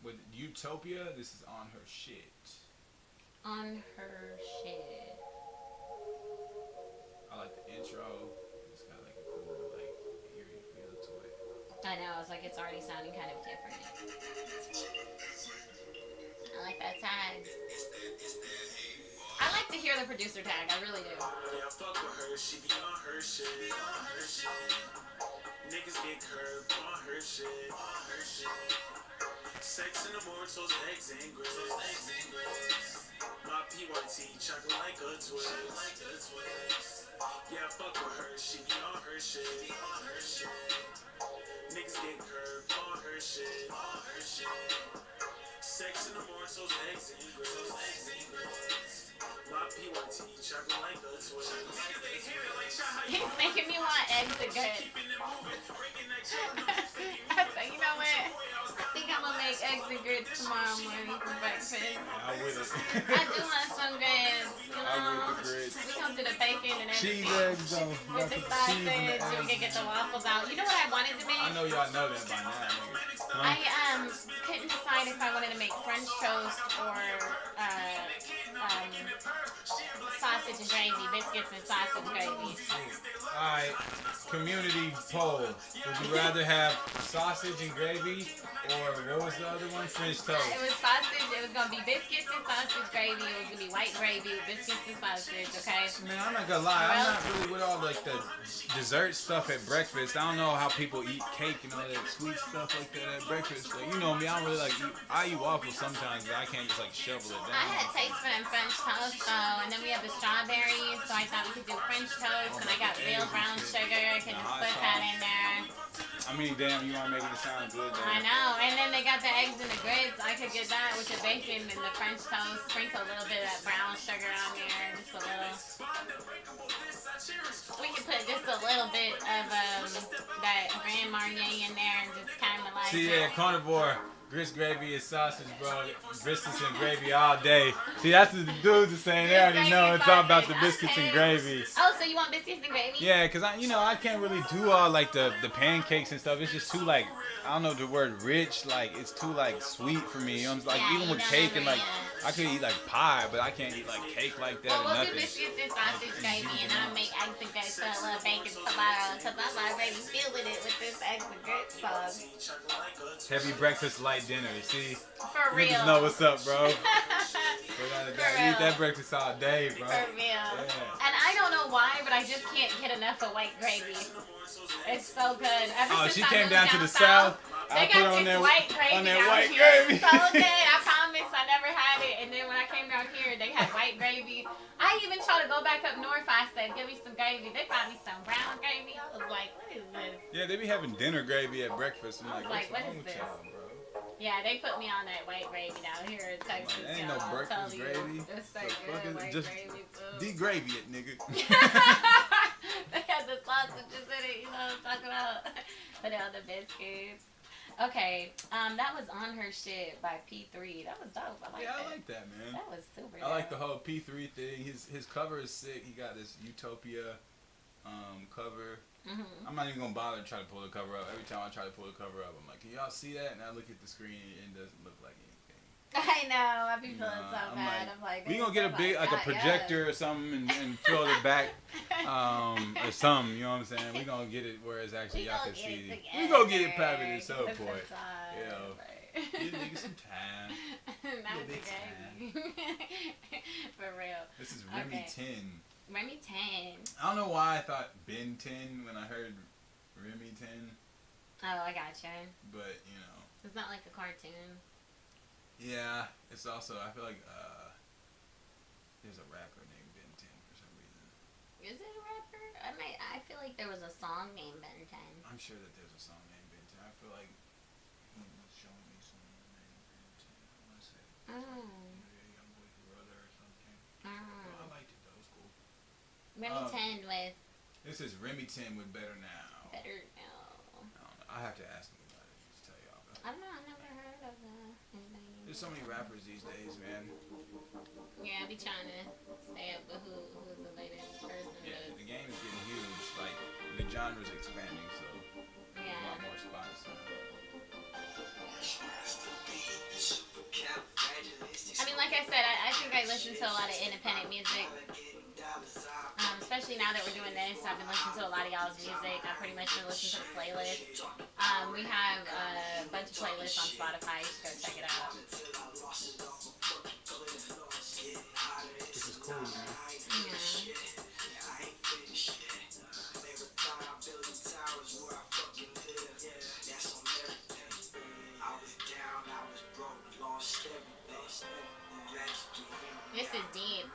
With Utopia, this is on her shit. On her shit. I like the intro. It's got like a cool, like eerie feel to it. I know, it's like it's already sounding kind of different. I like that tag. I like to hear the producer tag, I really do. Yeah, I fuck with her, she be on her shit. Niggas get curved on her shit. Sex in the mortals, eggs and grits. My PYT, chocolate like a twist. Yeah, I fuck with her, she be on her shit. Niggas get curved on her shit. Sex in the mortals, eggs and grits. My PYT, chocolate like a twist. He's making me want eggs and grits. I said, you know what? I think I'm gonna make eggs and grits tomorrow morning for breakfast. I'm with it. I do want some grits, you I'm with know. the grits. We come to the bacon and Cheese everything. eggs though. With the sausage, we can get the waffles out. You know what I wanted to make? I know y'all know that by now, nigga. I couldn't decide if I wanted to make French toast or sausage and gravy, biscuits and sausage gravy. Alright, community poll. Would you rather have sausage and gravy or what was the other one? French toast. It was sausage. It was gonna be biscuits and sausage gravy. It was gonna be white gravy with biscuits and sausage. Okay. Man, I'm not gonna lie, I'm not really with all like the dessert stuff at breakfast. I don't know how people eat cake and all that sweet stuff like that at breakfast. Like, you know me, I don't really like eat. I eat waffles sometimes, but I can't just like shovel it I down. had a taste for them French toast though, and then we have the strawberries, so I thought we could do French toast, and I got real brown sugar. I can just put that in there. I mean, damn, you are making it sound good. Though. I know, and then they got the eggs and the grits. I could get that with the bacon and the French toast. Sprinkle a little bit of that brown sugar on there, just a little. We can put just a little bit of that Grand Marnier in there and just caramelize See, it. yeah, carnivore. Grits, gravy, and sausage, bro. Biscuits and gravy all day. See, that's what the dudes are saying. They already know it's all about the biscuits and gravy. Oh, so you want biscuits and gravy? Yeah, cause I can't really do all like the pancakes and stuff. It's just too like I don't know the word rich. Like it's too like sweet for me. You know, like Yeah, even you with don't cake ever and like eat I could eat like pie, but I can't eat like cake like that Well, or we'll do nothing. biscuits and sausage gravy, and I'll make eggs and grits with a little bacon tomorrow, because I'm already feeling it with this eggs and grits sauce. Heavy breakfast, light dinner. You see, For real. niggas know what's up, bro. We For gotta real. eat that breakfast all day, bro. For real. Yeah. And I don't know why, but I just can't get enough of white gravy. It's so good. Ever Oh, since she I came moved down to the south. They I put got on this that white gravy on that out white here. gravy. So good. I promise I never had it. And then when I came down here, they had white gravy. I even tried to go back up north. I said, give me some gravy. They brought me some brown gravy. I was like, what is this? Yeah, they be having dinner gravy at breakfast. I'm like, Like, what's what wrong is with this? y'all, bro? Yeah, they put me on that white gravy down here in Texas. Ain't y'all. no I'll breakfast tell you. gravy. It's so The fuck good. is it? White Just gravy, too. De-gravy it, nigga. They had the the sausages in it. You know what I'm talking about? Put it on the biscuits. Okay, that was On Her Shit by P3. That was dope. I like Yeah, that. I like that, man. That was super I like the dope. whole P3 thing. His cover is sick. He got this Utopia cover. Mm-hmm. I'm not even gonna bother to try to pull the cover up. Every time I try to pull the cover up, I'm like, can y'all see that? And I look at the screen and it doesn't look like anything. I know. I be feeling so I'm bad. like, I'm like, we gonna get a big, like a projector or something and fill the back, or something. You know what I'm saying? We gonna get it where it's actually y'all can see. We gonna get it popping at some point. Yeah. Give niggas some time. Not Give it today. For real. This is Remy Okay. 10. Remy 10. I don't know why I thought Ben 10 when I heard Remy 10, Oh, I gotcha. but you know, It's not like a cartoon. yeah. It's also I feel like there's a rapper named Ben 10 for some reason. Is it a rapper? I feel like there was a song named Ben 10. I'm sure that there's a song named Ben 10. I feel like he was showing me someone named Ben 10. I want to say maybe a Young Boy's brother or something. Well, I liked it though. It was cool. Remy 10 with This is Remy 10 with Better Now. Better No. I don't know. I have to ask him about it. Just tell y'all about it. I don't know. I never heard of anybody. There's so many rappers these days, man. Yeah, I be trying to stay up with who's the latest person. Yeah, but- the game is getting huge. Like the genre's expanding, so there's a Yeah. lot more spots. I mean, like I said, I think I listen to a lot of independent music. Especially now that we're doing this, I've been listening to a lot of y'all's music. I pretty much been listening to the playlist. We have a bunch of playlists on Spotify. You should go check it out. This is cool, man. Yeah. This is deep.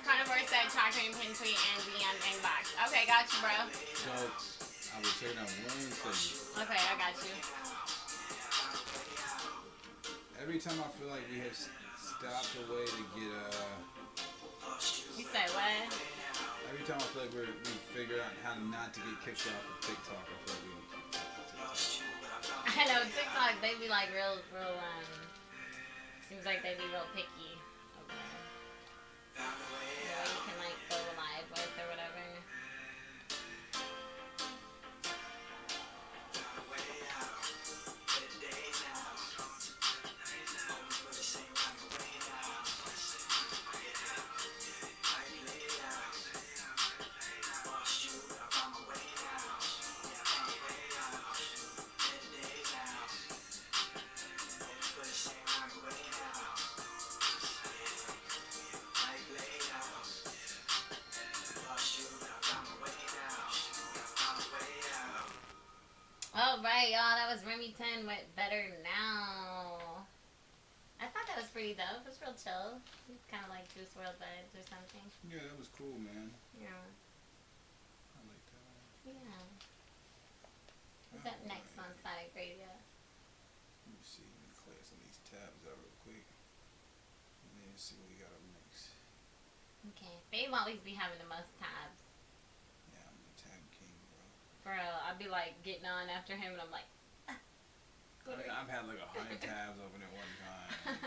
Carnivore said talk to me, pin tweet, and DM inbox. Okay, got you, bro. So I would say that one thing. Okay, I got you. Every time I feel like we have stopped a way to get You say what? every time I feel like we figured out how not to get kicked off of TikTok, I feel like we need to get off of TikTok. I know TikTok, they be like real, seems like they be real picky over there. Yeah, you can like go live with or whatever. Alright, y'all, that was Remy 10 with Better Now. I thought that was pretty dope. It was real chill. It's kind of like Juice WRLD vibes or something. Yeah, that was cool, man. Yeah. I like that. Yeah. What's up next on Static Radio? Let me see. Let me clear some of these tabs out real quick. Let's see what we got up next. Okay. Babe always be having the most tabs. Yeah, I'm the tab king, bro. For real, I'd be like getting on after him, and I'm like, I mean, I've had like 100 tabs open at one time.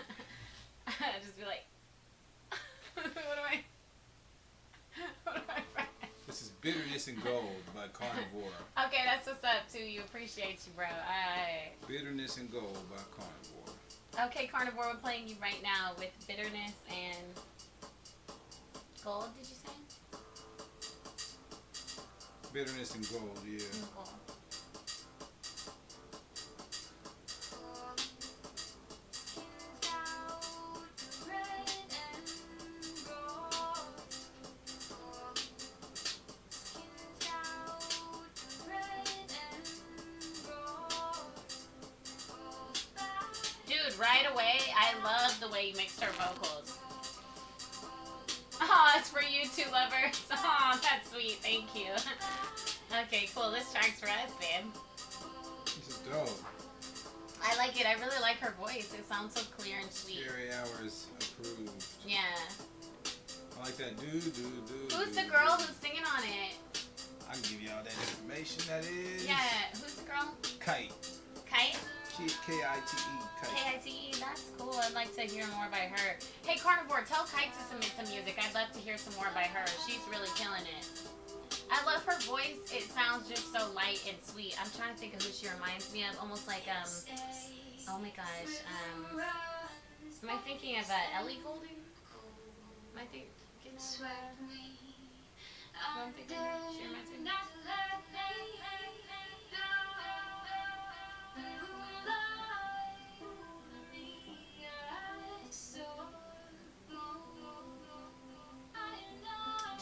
I'd just be like, what do I? What do I press? This is Bitterness and Gold by Carnivore. Okay, that's what's up too. You appreciate you, bro. Alright. Bitterness and Gold by Carnivore. Okay, Carnivore, we're playing you right now with Bitterness and Gold, did you say? Bitterness and Gold, yeah. Gold. Dude, right away, I love the way you mixed her vocals. Oh, it's for you two lovers. Oh, that's sweet. Thank you. Okay, cool. This track's for us, man. This is dope. I like it. I really like her voice. It sounds so clear and sweet. Scary Hours approved. Yeah. I like that do. Who's the girl who's singing on it? I can give you all that information. That is. Yeah. Who's the girl? Kite. Kite? K-I-T-E. Kite. K-I-T-E. That's cool. I'd like to hear more by her. Hey, Carnivore, tell Kite to submit some music. I'd love to hear some more by her. She's really killing it. I love her voice. It sounds just so light and sweet. I'm trying to think of who she reminds me of. Almost like, oh my gosh. Am I thinking of Ellie Goulding? Am I thinking of who I'm thinking of? She reminds me.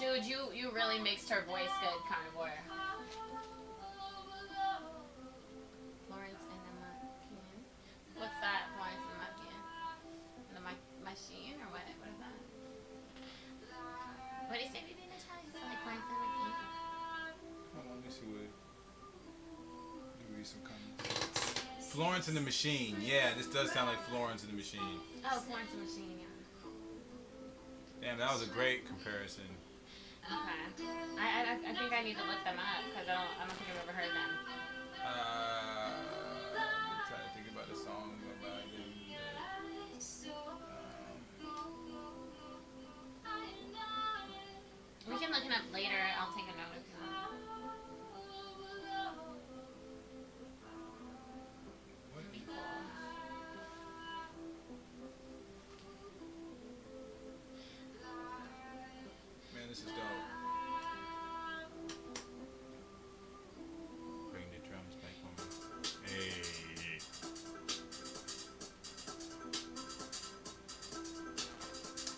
Dude, you really mixed her voice good, Carnivore. Florence and the Machine. What's that? Florence and the Machine? The machine or what? What is that? What do you say we did in Italian? It's like Florence and the Machine. Hold on, let me see what. Let me read some comments. Florence and the Machine. Yeah, this does sound like Florence and the Machine. Oh, Florence and the Machine, yeah. Damn, that was a great comparison. Okay. I think I need to look them up because I don't think I've ever heard them. I'm trying to think about the song about them. We can look it up later. I'll take a note if you want. What is Man, this is dope. Bring the drums back on me. Hey.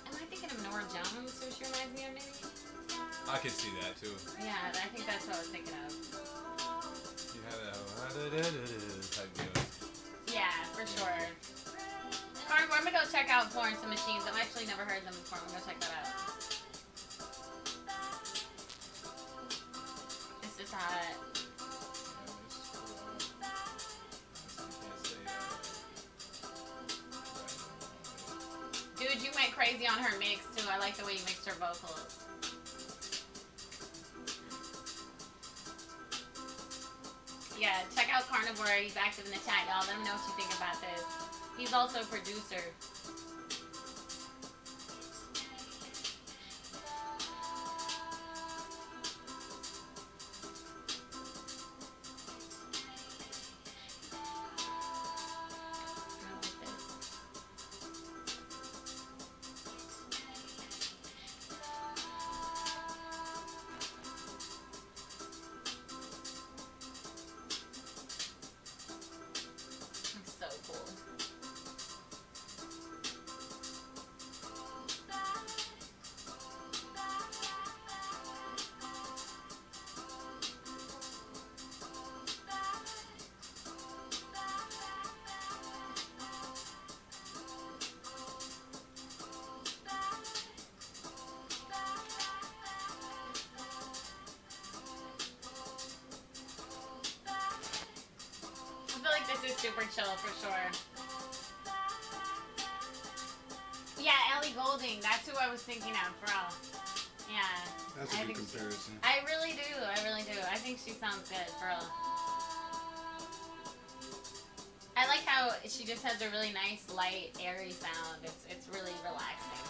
Am I thinking of Nora Jones, who she reminds me of, maybe? I can see that too. Yeah, I think that's what I was thinking of. You have that type deal. Yeah, for sure. Carnivore, I'm gonna go check out Florence and the Machines. I've actually never heard them before. I'm gonna go check that out. This is hot. Dude, you went crazy on her mix too. I like the way you mixed her vocals. Yeah, check out Carnivore. He's active in the chat, y'all. Let him know what you think about this. He's also a producer. So cool. I feel like this is super chill for sure. Yeah, Ellie Goulding. That's who I was thinking of, bro. Yeah. That's I a good think she- comparison. I really do. I really do. I think she sounds good, bro. I like how she just has a really nice, light, airy sound. It's really relaxing.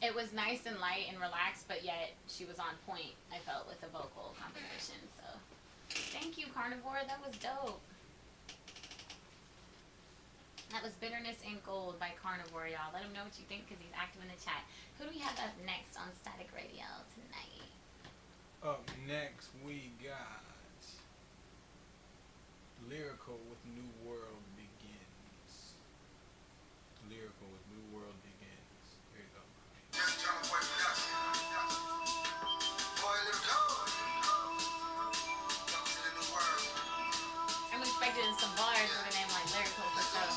It was nice and light and relaxed, but yet she was on point, I felt, with the vocal composition. So, thank you, Carnivore. That was dope. That was Bitterness in Gold by Carnivore, y'all. Let him know what you think because he's active in the chat. Who do we have up next on Static Radio tonight? Up next, we got Lyrical with New World Begins. Lyrical with New World Begins. Here you go. Just John Boy Production. Boy, little go. Welcome to the new world. I'm expecting some bars with a name like Lyrical for sure.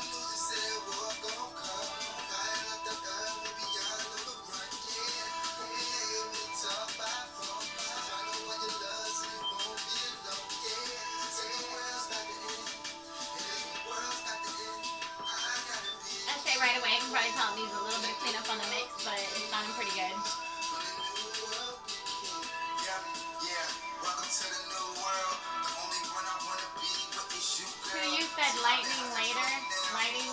I'd say right away, I can probably tell it needs a little bit of cleanup on the mix, but it's sounding pretty good. Who you said Lightning Later? Lighting?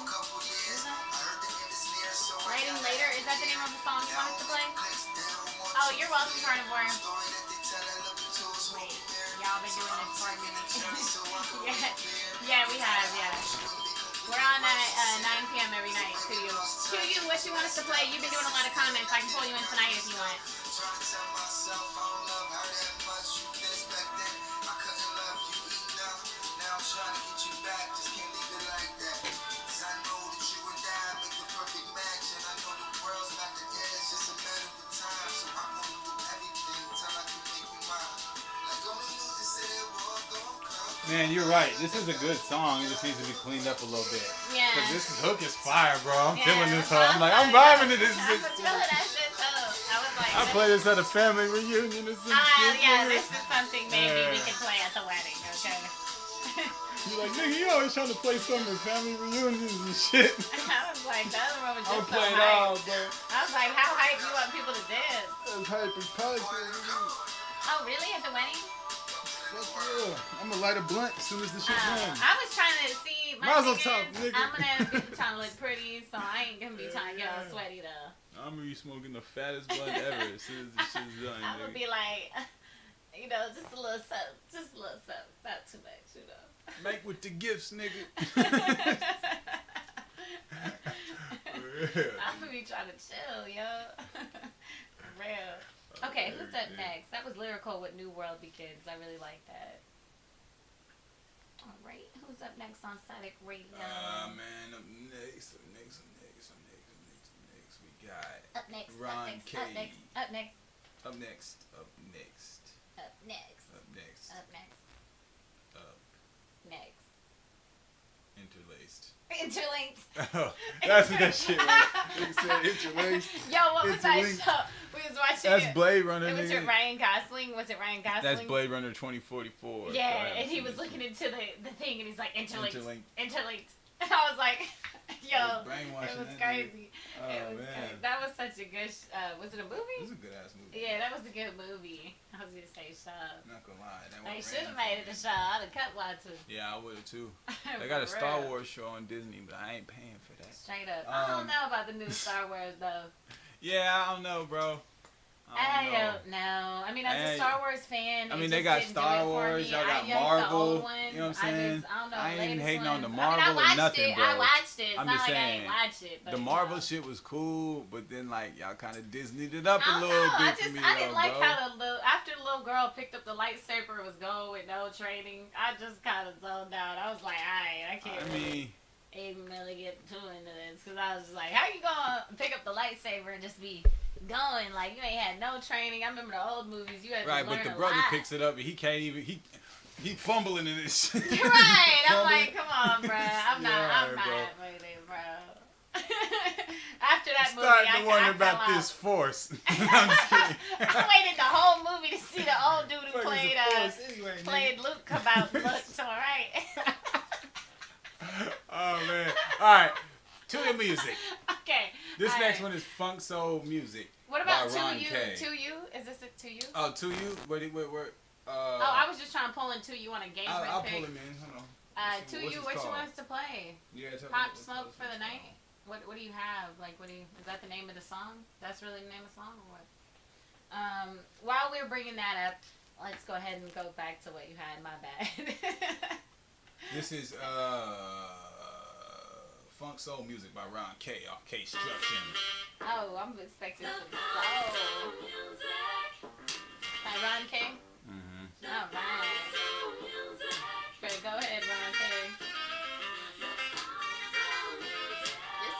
Lighting Later? Is that the name of the song you want us to play? Oh, you're welcome, Carnivore. Wait, y'all been doing this for me. yeah, we have, yeah. We're on at 9 p.m. every night. To you, what you want us to play? You've been doing a lot of comments. I can pull you in tonight if you want. Man, you're right. This is a good song. It just needs to be cleaned up a little bit. Yeah. Cause this hook is fire, bro. I'm Yeah, feeling this that's hook. I'm like, I'm awesome. vibing to this. I was feeling that shit too. I was like, I play this at a family reunion or some shit. yeah, this is something maybe we Yeah. can play at the wedding, okay? You like, nigga, you always trying to play something at family reunions and shit. I was like, that one was I'm just so playing it all, hype. bro. I was like, how hype you want people to dance? That's hype and passion. Oh, really? At the wedding? Fuck yeah. I'm gonna light a blunt as soon as the shit done. I was trying to see. My Mazel thing tov, is, nigga. I'm gonna be trying to look pretty, so I ain't gonna be trying to get all sweaty though. I'm gonna be smoking the fattest blunt ever as soon as this shit's done. I'm gonna Nigga. be like, you know, just a little soap, not too much, you know. Make with the gifts, nigga. I'm gonna be trying to chill, yo. For real. Okay, who's up next? That was Lyrical with New World Begins. I really like that. Alright, who's up next on Static Radio? Man, up next, we got Up next, Ron up next, K. up next, up next, up next, up next, up next, up next, up next, up next. interlaced. Interlinked. Oh, that's what that shit was. It said interlaced. Yo, what was that Interlinked. show? We was watching That's it. Blade Runner. It was nigga. with Ryan Gosling. Was it Ryan Gosling? That's Blade Runner 2044. Yeah, So I haven't and he seen was this looking one. into the thing, and he's like, interlinked. Interlinked. Interlinked. And I was like, yo, I was brainwashing it was that nigga. crazy. Oh, It was man. crazy. That was such a good, was it a This movie? is a good ass movie. Yeah, that was a good movie. I was going to say show. Not gonna lie. That They one should have ran made it a for me. show. I'd have cut watching. Yeah, I would have too. They got a Star Wars show on Disney, but I ain't paying for that. Straight up. I don't know about the new Star Wars, though. Yeah, I don't know, bro. I don't know. I mean, as a Hey. Star Wars fan, I it mean, they just got didn't Star do it for Wars, me. y'all got I like Marvel, the old ones. you know what I'm saying? I don't know. I ain't even latest hating on the ones. I mean, I Marvel or watched nothing, it. bro. I watched it. It's I'm not just like I saying, ain't watched it. But The Marvel shit was cool, but then like y'all kind of Disneyed it up I a don't little know. bit for me, I didn't though, like bro. how after the little girl picked up the lightsaber and was going with no training. I just kind of zoned out. I was like, alright, I can't I mean, even really get too into this because I was just like, how you gonna pick up the lightsaber and just be going like you ain't had no training? I remember the old movies. You had right, to learn but the a brother lot. picks it up and he can't even he fumbling in this. You're right. I'm Fumbling. like, come on, bro. I'm not Yeah, with it, bro. After that movie. Starting to I wonder fell about out. this force. I'm just kidding. I waited the whole movie to see the old dude who Fuck is played a force anyway, nigga? played Luke come out and looked alright. Oh man! All right, to the music. Okay. This all next right. one is Funk Soul Music. What about by To Ron You? K. To You? Is this a To You? Oh, To You. Wait. Oh, I was just trying to pull in To You on a game I'll pick. pull him in. Hold on. To What's You, this what you called? want us to play? Yeah, tell me Pop what's- Smoke what's for the this Night? called. What do you have? Like, is that the name of the song? That's really the name of the song or what? While we're bringing that up, let's go ahead and go back to what you had. My bad. This is Funk Soul Music by Ron K. off K Struction. Oh, I'm expecting some soul. By Ron K? Mm-hmm. Alright. Great, go ahead, Ron K.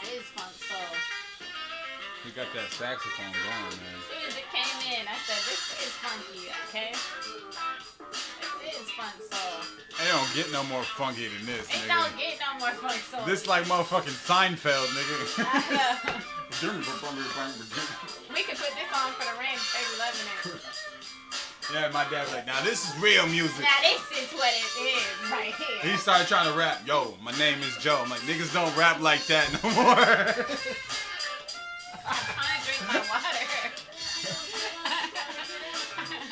This is Funk Soul. He got that saxophone going, man. As soon as it came in, I said, this is funky, okay? This is Funk Soul. It don't get no more funky than this, It nigga. don't get no more Funk Soul. This like motherfucking Seinfeld, nigga. I know. We could put this on for the ranch. They be loving it. Yeah, my dad was like, now this is real music. Now this is what it is right here. He started trying to rap. Yo, my name is Joe. I'm like, niggas don't rap like that no more. I'm trying to drink my water.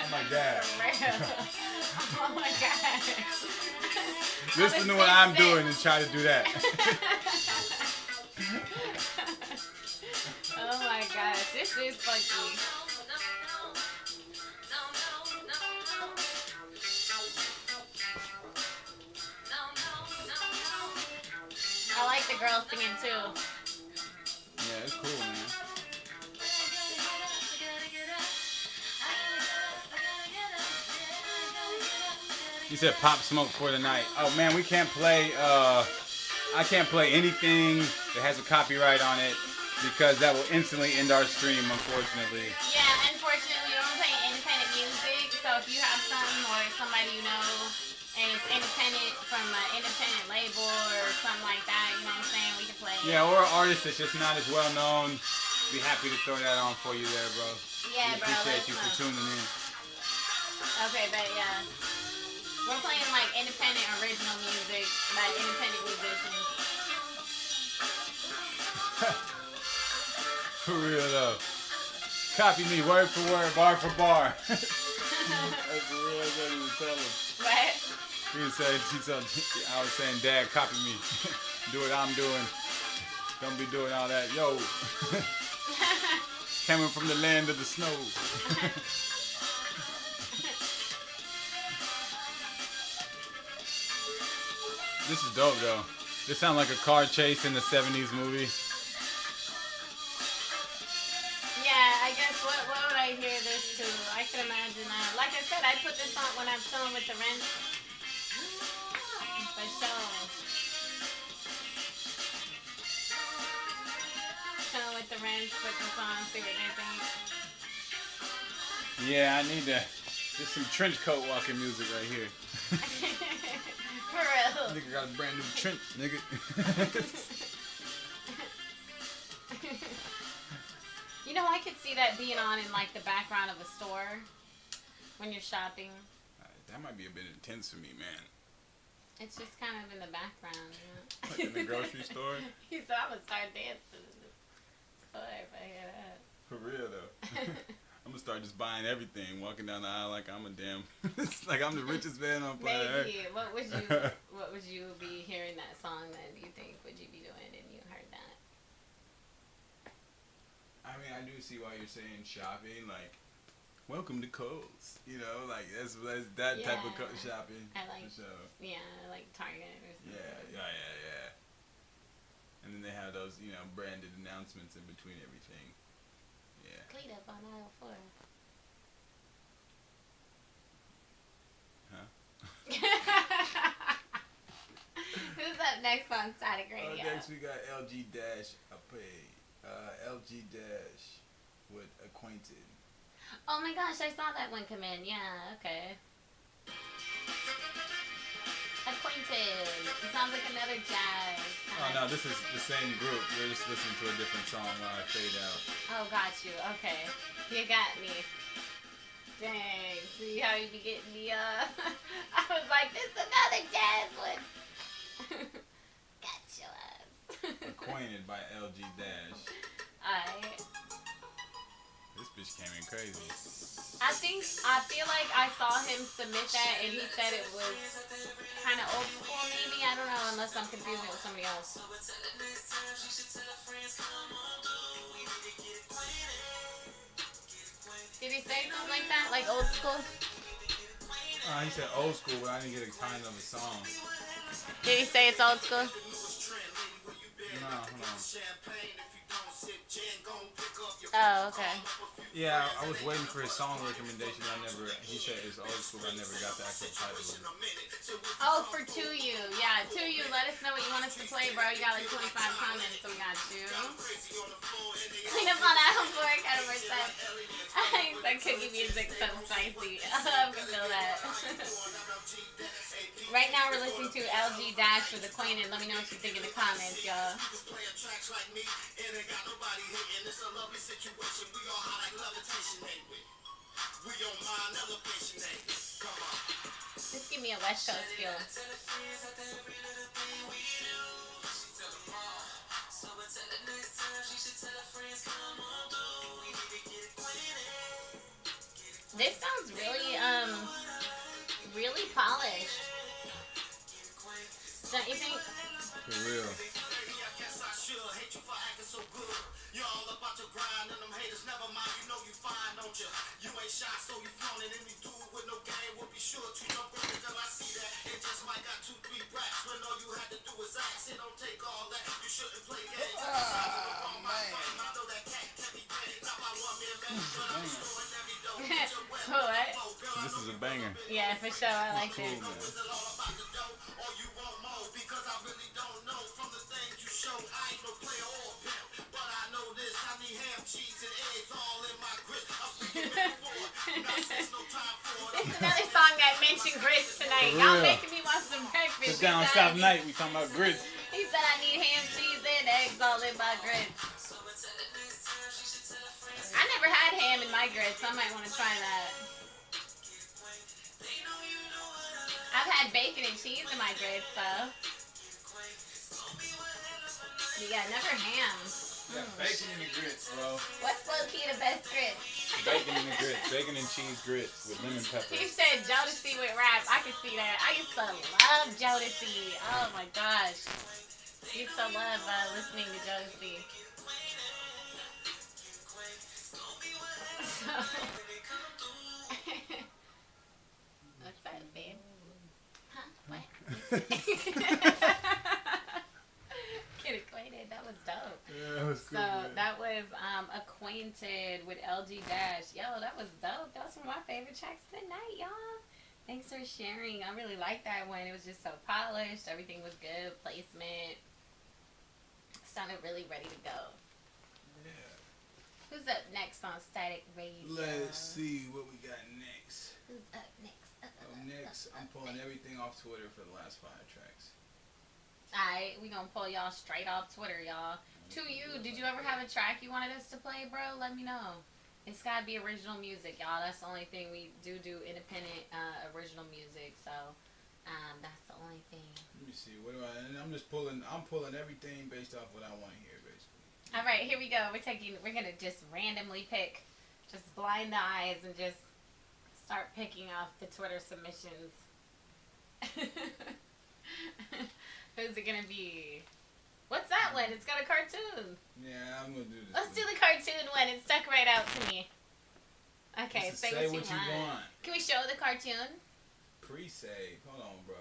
Oh my God. For real. Oh my God. Listen to what I'm doing and try to do that. Oh my gosh, this is funky. I like the girls singing too. Yeah, it's cool, man. You said Pop Smoke for the Night. Oh man, we can't play, I can't play anything that has a copyright on it because that will instantly end our stream, unfortunately. Yeah, unfortunately, we don't play independent music. So if you have some or somebody you know, and it's independent from an independent label or something like that, you know what I'm saying? We can play. Yeah, or an artist that's just not as well known. Be happy to throw that on for you there, bro. Yeah, We bro. appreciate let's you for know. tuning in. Okay, but yeah. We're playing like independent original music by independent musicians. For real though. Copy me word for word, bar for bar. That's the real thing you tell him. What? He said, I was saying, Dad, copy me. Do what I'm doing. Don't be doing all that. Yo. Coming from the land of the snow. This is dope though. This sounds like a car chase in the 70s movie. Yeah, I guess what would I hear this to? I could imagine that. Like I said, I put this on when I'm chilling with the rent. For sure. Chilling with the rent, put this on, see what they think. Yeah, I need to. There's some trench coat walking music right here. For real. Nigga got a brand new trench, nigga. You know, I could see that being on in like the background of a store when you're shopping. That might be a bit intense for me, man. It's just kind of in the background, you know? Like in the grocery store? He said I would start dancing in the store if I hear that. For real though. I'm gonna start just buying everything, walking down the aisle like I'm a damn. It's like I'm the richest man on planet Earth. Maybe. What would you be hearing that song then, do you think? Would you be doing and you heard that? I mean, I do see why you're saying shopping, like, welcome to Kohl's. You know, like that's that type of Yeah. shopping. I like- For sure. Yeah, like Target or something. Yeah. And then they have those, you know, branded announcements in between everything. Yeah. Clean up on aisle 4. Huh? Who's up next on Static Radio? Next we got LG Dash LG Dash with Acquainted. Oh my gosh, I saw that one come in. Yeah, okay. Acquainted. It sounds like another jazz Oh no, this is the same group. You're just listening to a different song while I fade out. Oh, got you. Okay. You got me. Dang. See how you be getting me, I was like, this is another jazz one. Got your ass. Acquainted by LG Dash. Alright. This bitch came in crazy. I feel like I saw him submit that and he said it was kind of old school maybe. I don't know unless I'm confusing it with somebody else. Did he say something like that? Like old school? He said old school, but I didn't get a kind of a song. Did he say it's old school? No, hold on. Oh, okay. Yeah, I was waiting for his song recommendation. He said it's old school, but I never got the actual title. Oh, for 2U. Yeah, 2U, let us know what you want us to play, bro. You got like 25 comments, so we got you. Clean up on album for it, kind of stuff. That cookie music so spicy. I can feel that. Right now we're listening to LG Dash with Acquainted. Let me know what you think in the comments, y'all. Just give me a West Coast feel. This sounds really polished. Don't you think? For real. You're all about your grind and them haters never mind. You know you fine, don't you? You ain't shy, so you flaunt it. Any dude with no game will be sure to jump in it. Cause I see that it just might got 2-3 raps when all you had to do is ask. It don't take all that. You shouldn't play games. I know that cat can't be paid. Not by one man, man, but I'm destroying every door. What? This is a banger. Yeah, for sure. I like Cool, it. man. Is it all about the dough or you want more? Because I really don't know from the things you show. I ain't no player or pimp, but I know this. I need ham, cheese, and eggs all in my grip. I'm speaking before. Not since no time for it. It's another song that mentioned grits tonight. For Y'all real. making me want some breakfast. Sit down He South said- Night. We talking about grits. He said I need ham, cheese, and eggs all in my grits. I never had ham in my grits. I might want to try that. I've had bacon and cheese in my grits, though. Yeah, never ham. Yeah, bacon in the grits, bro. What's low-key the best grits? Bacon in the grits. Bacon and cheese grits with lemon He pepper. said Jodeci with rap. I can see that. I used to love Jodeci. Oh my gosh. I used to love listening to Jodeci. What's that, babe? Huh? What? Get acquainted. That was dope. Yeah, that was So that was Acquainted with LG Dash. Yo, that was dope. That was one of my favorite tracks of the night, y'all. Thanks for sharing. I really liked that one. It was just so polished. Everything was good. Placement. Sounded really ready to go. Yeah. Who's up next on Static Radio? Let's see what we got next. Who's up next? Next, I'm pulling everything off Twitter for the last 5 tracks. Alright, we gonna pull y'all straight off Twitter, y'all. To you, did you ever have a track you wanted us to play, bro? Let me know. It's gotta be original music, y'all. That's the only thing we do independent original music. So that's the only thing. Let me see. What do I? And I'm pulling everything based off what I want to hear, basically. All right, here we go. We're gonna just randomly pick, just blind the eyes and just start picking off the Twitter submissions. Who's it gonna be? What's that one? It's got a cartoon. Yeah, I'm gonna do this. Let's do the cartoon one. It stuck right out to me. Okay, Just say what you want. Can we show the cartoon? Pre-save. Hold on, bro.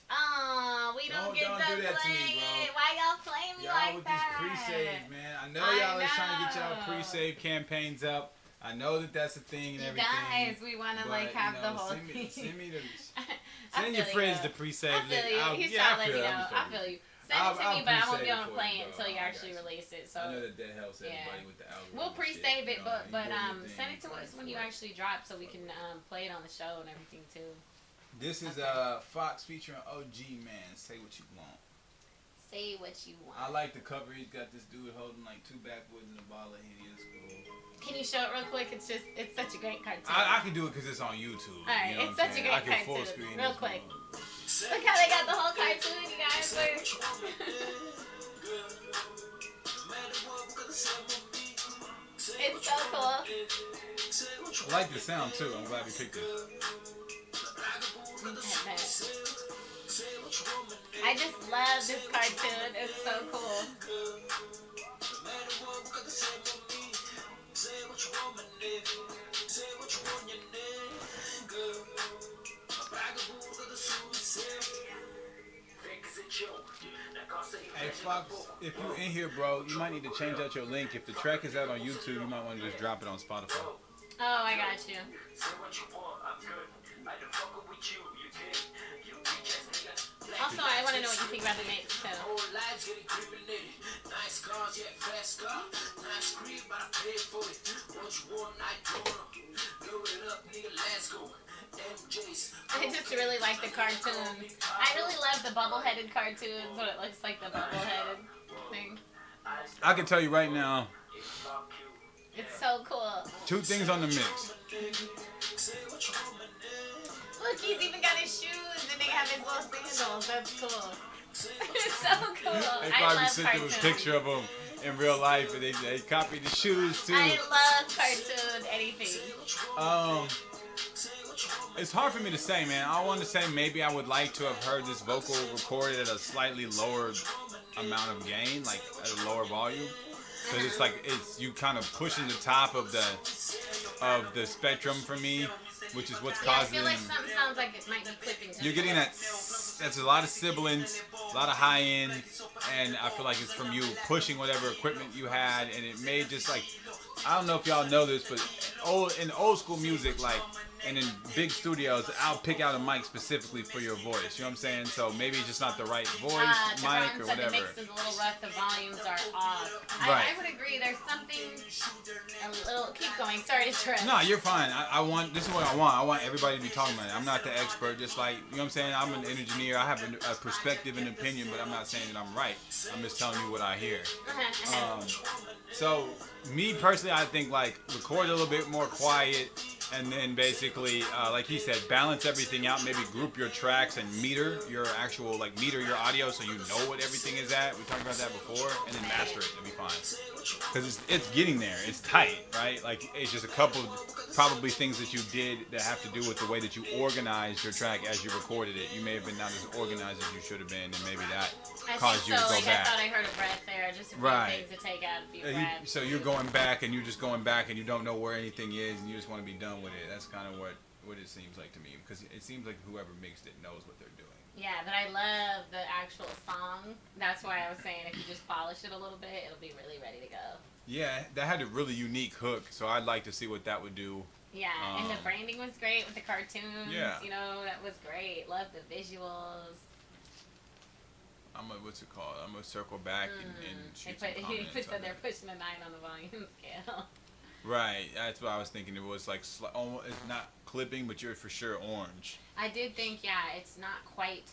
Oh, we don't get don't to do that to play me, bro. it. Why y'all play me Y'all like with that? these pre-saves, man. I know I y'all is trying to get y'all know. pre-save campaigns up. I know that that's a thing and You everything. guys, we want to but, like have you the know, whole send thing. me, send me the. I Send your feel friends you. the pre-save. I feel you. He's yeah, trying to let me know. I feel you. Send it to I'll me, but I won't pre-save be it able to for play you, it bro. until you I actually got you. release it. I So know that helps everybody yeah. with the algorithm. we'll pre-save it, shit, you know, but you do your send thing, it to fight us when for you it. actually drop, so we can play it on the show and everything too. This is Okay. Fox featuring OG Man. Say what you want. Say what you want. I like the cover. He's got this dude holding like two backwoods and a bottle of Henny. It's cool. Can you show it real quick? It's such a great cartoon. I can do it because it's on YouTube. Alright, you know it's what I'm such a saying? I great can full cartoon. screen Real this quick. motherfucker. Look how they got the whole cartoon, you guys. Look. It's so cool. I like the sound too. I'm glad we picked it. I just love this cartoon. It's so cool. Hey Fox, if you in here, bro, you might need to change out your link. If the track is out on YouTube, you might want to just drop it on Spotify. Oh, I got you. Also, I want to know what you think about the mix, too. Nice cars, yeah, fast car. Nice crib, but I paid for it. What you want, I do. Load it up, nigga, let's go. MJ's. I just really like the cartoon. I really love the bubble-headed cartoons when it looks like the bubble-headed thing. I can tell you right now, It's so cool. two things on the mix. Look, he's even got his shoes and they have his little sandals. That's cool. It's so cool. They I probably love sent them a cartoons. picture of them in real life, and they copied the shoes too. I love cartoon anything. It's hard for me to say, man. I want to say maybe I would like to have heard this vocal recorded at a slightly lower amount of gain, like at a lower volume, because it's like you kind of pushing the top of the spectrum for me, which is what's Yeah, I causing. feel like something sounds like it might be clipping. You're getting that. That's a lot of sibilance, a lot of high end, and I feel like it's from you pushing whatever equipment you had, and it may just like, I don't know if y'all know this, but in old school music, like, and in big studios, I'll pick out a mic specifically for your voice. You know what I'm saying? So maybe it's just not the right voice, The mic, Ron or said the whatever. mix is a little rough. The volumes are off. Right. I would agree. There's something a little. Keep going. Sorry to interrupt. No, you're fine. I want, this is what I want. I want everybody to be talking about it. I'm not the expert, just like, you know what I'm saying? I'm an engineer. I have a perspective and opinion, but I'm not saying that I'm right. I'm just telling you what I hear. So, me personally, I think like record a little bit more quiet, and then basically, like he said, balance everything out. Maybe group your tracks and meter your actual, like meter your audio so you know what everything is at. We talked about that before, and then master it to be fine. Because it's getting there. It's tight, right? Like it's just a couple probably things that you did that have to do with the way that you organized your track as you recorded it. You may have been not as organized as you should have been, and maybe that caused you to go like, back. I thought I heard a breath there. Just a few Right. things to take out. A few breaths. So you're going back, and you're just going back, and you don't know where anything is, and you just want to be done with it. That's kind of what it seems like to me, because it seems like whoever mixed it knows what they're doing. Yeah, but I love the actual song. That's why I was saying if you just polish it a little bit, it'll be really ready to go. Yeah, that had a really unique hook, so I'd like to see what that would do. Yeah, and the branding was great with the cartoons. Yeah. You know, that was great. Love the visuals. What's it called? I'm gonna circle back and shoot some He comments put on that they're that. pushing a 9 on the volume scale. Right, that's what I was thinking. It was like it's not clipping, but you're for sure orange. I did think, yeah, it's not quite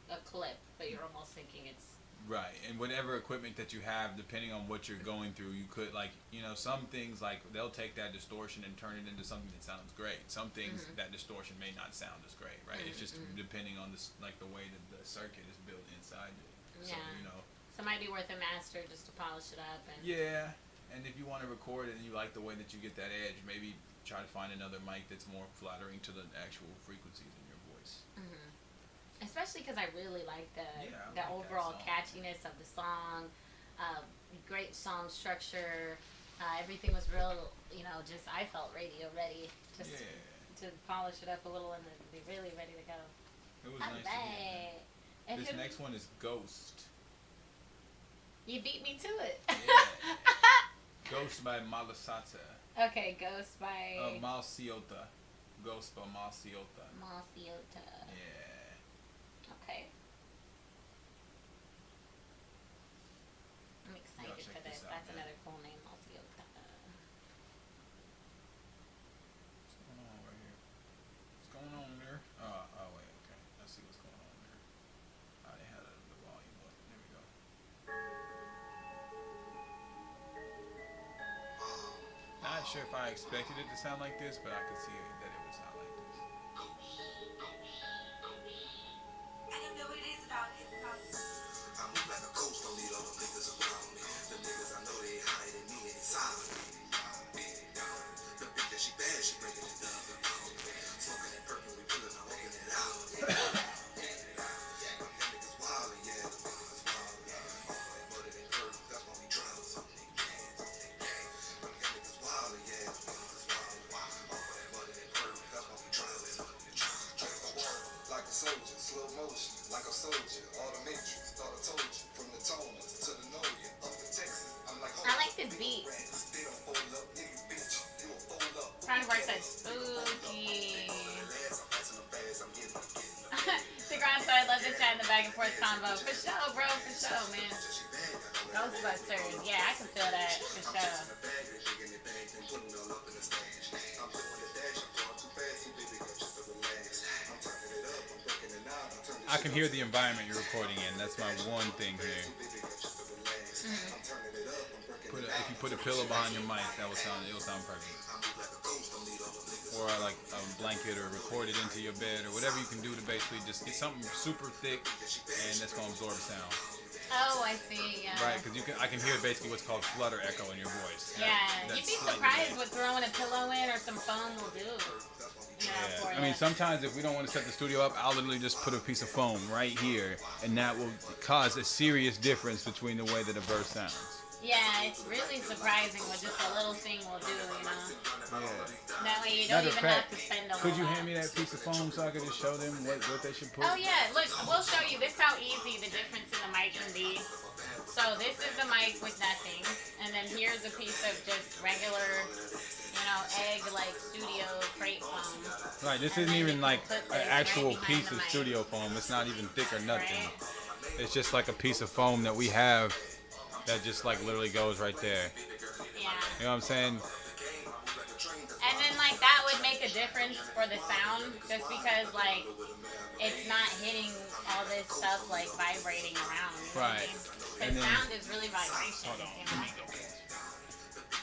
a clip, but you're almost thinking it's. Right, and whatever equipment that you have, depending on what you're going through, you could, like, you know, some things, like, they'll take that distortion and turn it into something that sounds great. Some things, that distortion may not sound as great, right? It's just depending on this, like, the way that the circuit is built inside it. So, Yeah. you know. So it might be worth a master just to polish it up. And Yeah, and if you want to record it and you like the way that you get that edge, maybe try to find another mic that's more flattering to the actual frequencies in your voice. Especially because I really like the Yeah, I like the that overall song. catchiness of the song. Great song structure. Everything was real, you know, just I felt radio ready just Yeah, to polish it up a little and then be really ready to go. it was nice to hear. Alright. And This who- next one is Ghost. You beat me to it. Ghost by Malasata. Okay, Ghost by Malciota. Ghost by Malciota. Malciota. Yeah. Okay. I'm Y'all excited check for this. this out, That's man. another cool name, Malciota. What's going on right here? What's going on there? Oh wait, okay. Let's see what's going on there. I didn't have the volume up. There we go. sure if I expected it to sound like this, but I could see it, that it would sound like this. I don't know what it is about hip hop. I move like a ghost, don't need all the niggas around me. The niggas I know they higher than me and they silent. The bitch that she bad, she breaking it down. Smoking that purple, we pulling her, walking it out. Them niggas wildin', yeah, them niggas wildin'. All that murder they hurt, that's why we drown something. Them niggas wildin', yeah, them niggas wildin'. All that murder they hurt, that's why we drown something. Like a soldier, slow motion, like a soldier, all the matrix, thought I told you, from the Tomas to the Noya, up to Texas. I'm like, I like this beat. they don't fold up, nigga, bitch, you don't fold up. Trying to work that spooky. Tigran, so I love the chat in the back and forth combo. For sure, bro, for sure, man. Ghostbusters, yeah, I can feel that, for sure. I can hear the environment you're recording in. That's my one thing here. If you put a pillow behind your mic, it'll sound perfect. Or like a blanket, or record it into your bed, or whatever you can do to basically just get something super thick, and that's gonna absorb sound. Oh, I see, yeah. Right, because I can hear basically what's called flutter echo in your voice. Yeah, you'd be surprised what throwing a pillow in or some foam will do. Yeah, I mean, sometimes if we don't want to set the studio up, I'll literally just put a piece of foam right here, and that will cause a serious difference between the way that a verse sounds. Yeah, it's really surprising what just a little thing will do, you know? Yeah. That way you don't even have to spend a Could you lot. hand me that piece of foam so I could just show them what they should put? Oh yeah, look, we'll show you. This is how easy the difference in the mic can be. So this is the mic with nothing, and then here's a piece of just regular, you know, egg-like studio crate foam. Right, this And isn't then even you like put an this actual right behind piece the of mic. studio foam. It's not even thick or nothing. Right? It's just like a piece of foam that we have that just like literally goes right there. Yeah. You know what I'm saying? And then like that would make a difference for the sound, just because like it's not hitting all this stuff like vibrating around. You know what I Right. mean? And The then- sound is really vibration. Hold on. You know?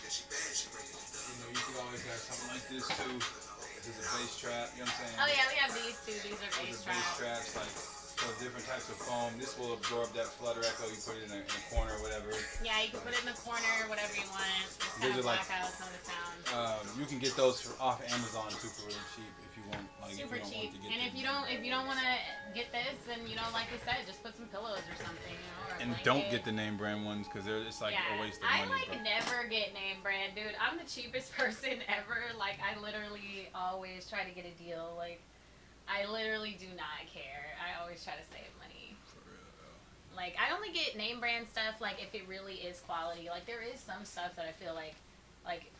You know, you could always have something like this too. This is a bass trap. You know what I'm saying? Oh yeah, we have these two. These are These bass are bass traps. traps, like so different types of foam. This will absorb that flutter echo. You put it in a corner or whatever. Yeah, you can put it in the corner, whatever you want. Just kind These of are like- block out some of the sound. You can get those off Amazon super really cheap if you want. Like Super if you don't cheap. want to get And if you don't want to get this, then you know, like I said, just put some pillows or something, you know, or a and blanket. don't get the name brand ones because it's like a waste of I money. like bro. never get name brand, dude. I'm the cheapest person ever. Like I literally always try to get a deal. Like I literally do not care. I always try to save money. For real, though. Like I only get name brand stuff like if it really is quality. Like there is some stuff that I feel like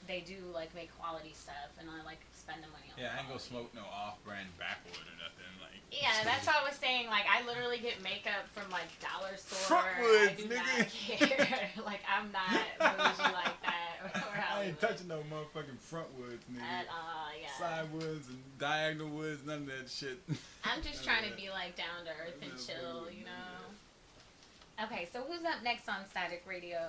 they do like make quality stuff, and I like spend the money on. Yeah, I ain't gonna quality. smoke no off-brand backwood or nothing. Like. Yeah, that's what I was saying. Like, I literally get makeup from like dollar store. I Frontwoods, do nigga. not care. Like, I'm not bougie like that. Or I ain't Hollywood. touching no motherfucking front woods, nigga. At all, yeah. Side woods and diagonal woods, none of that shit. I'm just trying to be like down to earth and chill, you know. Okay, so who's up next on Static Radio?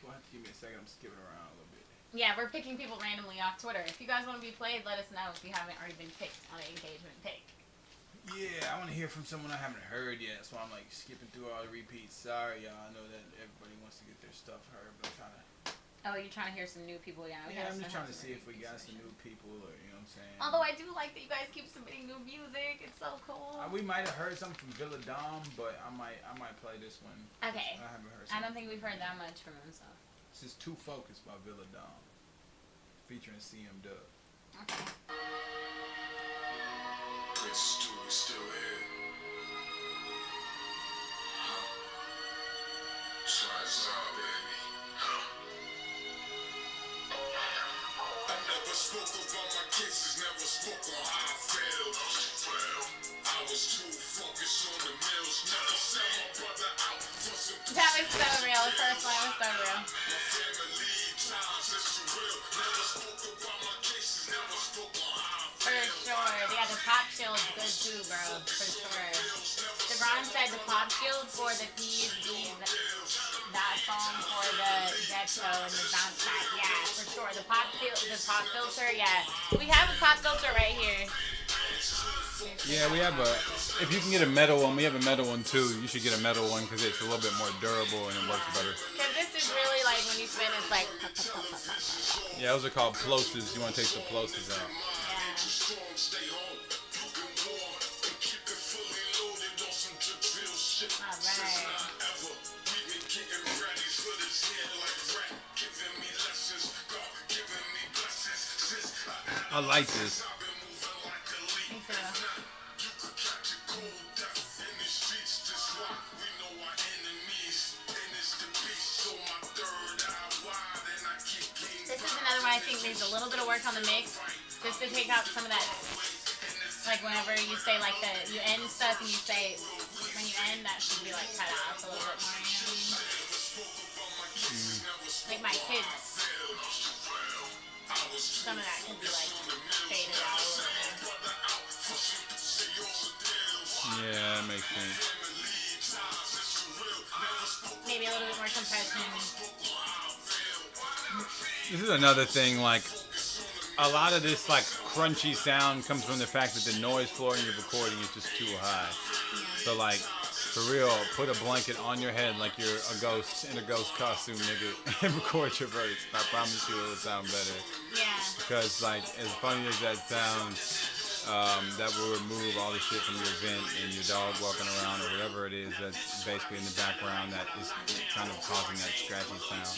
You'll have to give me a second. I'm skipping around a little bit. Yeah, we're picking people randomly off Twitter. If you guys want to be played, let us know if you haven't already been picked on an engagement pick. Yeah, I want to hear from someone I haven't heard yet, so I'm like skipping through all the repeats. Sorry, y'all. I know that everybody wants to get their stuff heard, but I'm trying to. Oh, you're trying to hear some new people? Yeah, we Yeah, gotta I'm just have trying to some see if we repeats got for some sure. new people, or you know what I'm saying. Although I do like that you guys keep submitting new music. It's so cool. We might have heard something from Villa Dom, but I might play this one. Okay. I haven't heard. I don't think we've heard that much from him, so. This is Too Focused by Villa Dom, featuring CM Dub. Okay. Prince Stu, we still here. Huh? Try, baby. I never spoke about my cases, never spoke on how I felt. I was too focused on the mills, never sell my brother out for some That was so real. The first one was so real. my family ties, that's too real. Never spoke about my cases, never spoke on how I For sure. Yeah, the pop shield's good too, bro. For sure. Devron said the pop shield for the PEDs that song for the Death Row and the bounce back. Yeah, for sure. The pop filter. Yeah, we have a pop filter right here. Yeah, we have a. If you can get a metal one, we have a metal one too. You should get a metal one because it's a little bit more durable and it works better. Because this is really like when you spin, it's like. Yeah, those are called plosives. You want to take the plosives out. Yeah. I like this. Me too. This is another one I think needs a little bit of work on the mix, just to take out some of that. Like whenever you say like you end stuff and you say when you end, that should be like cut off a little bit more. You know what I mean? Like my kids, some of that could be like faded out a little bit. Yeah, that makes sense. Maybe a little bit more compression. This is another thing, like, a lot of this, like, crunchy sound comes from the fact that the noise floor in your recording is just too high. So, like, for real, put a blanket on your head like you're a ghost in a ghost costume, nigga, and record your verse. I promise you it'll sound better. Yeah. Because, like, as funny as that sounds, that will remove all the shit from your vent and your dog walking around or whatever it is that's basically in the background that is kind of causing that scratchy sound.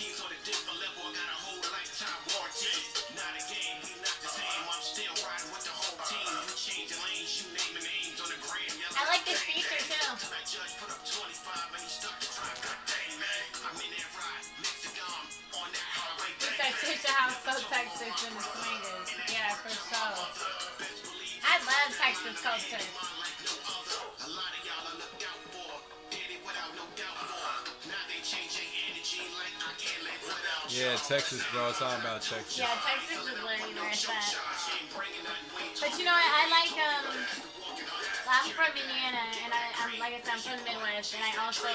I like this feature too. It's our sister house, so Texas and the swingers. Yeah, for sure. I love Texas culture. Yeah, Texas, bro. It's all about Texas. Yeah, Texas is literally where it's at. But you know what? I like I'm from Indiana, and I'm like I said, I'm from the Midwest, and I also do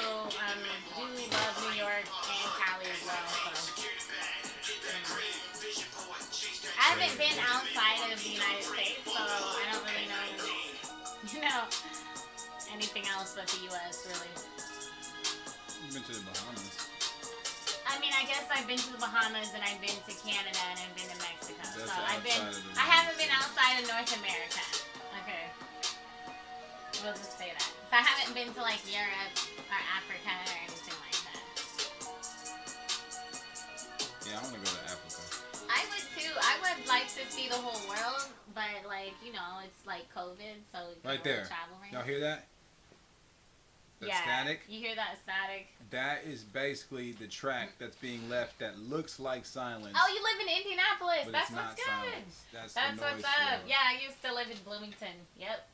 love New York and Cali as well. So. I haven't been outside of the United States, so I don't really know, anything else but the U.S. really. You've been to the Bahamas. I mean, I guess I've been to the Bahamas and I've been to Canada and I've been to Mexico. That's So I've been. outside of the I haven't been outside of North America. Okay. We'll just say that. So I haven't been to like Europe or Africa or anything like that. Yeah, I want to go to Africa. I would too. I would like to see the whole world, but like it's like COVID, so you Right can't there. really travel right Y'all now. hear that? That Yeah. static? You hear that static? That is basically the track that's being left that looks like silence. Oh, you live in Indianapolis. but That's it's what's not good. silence. That's That's the what's noise up. floor. Yeah, I used to live in Bloomington. Yep.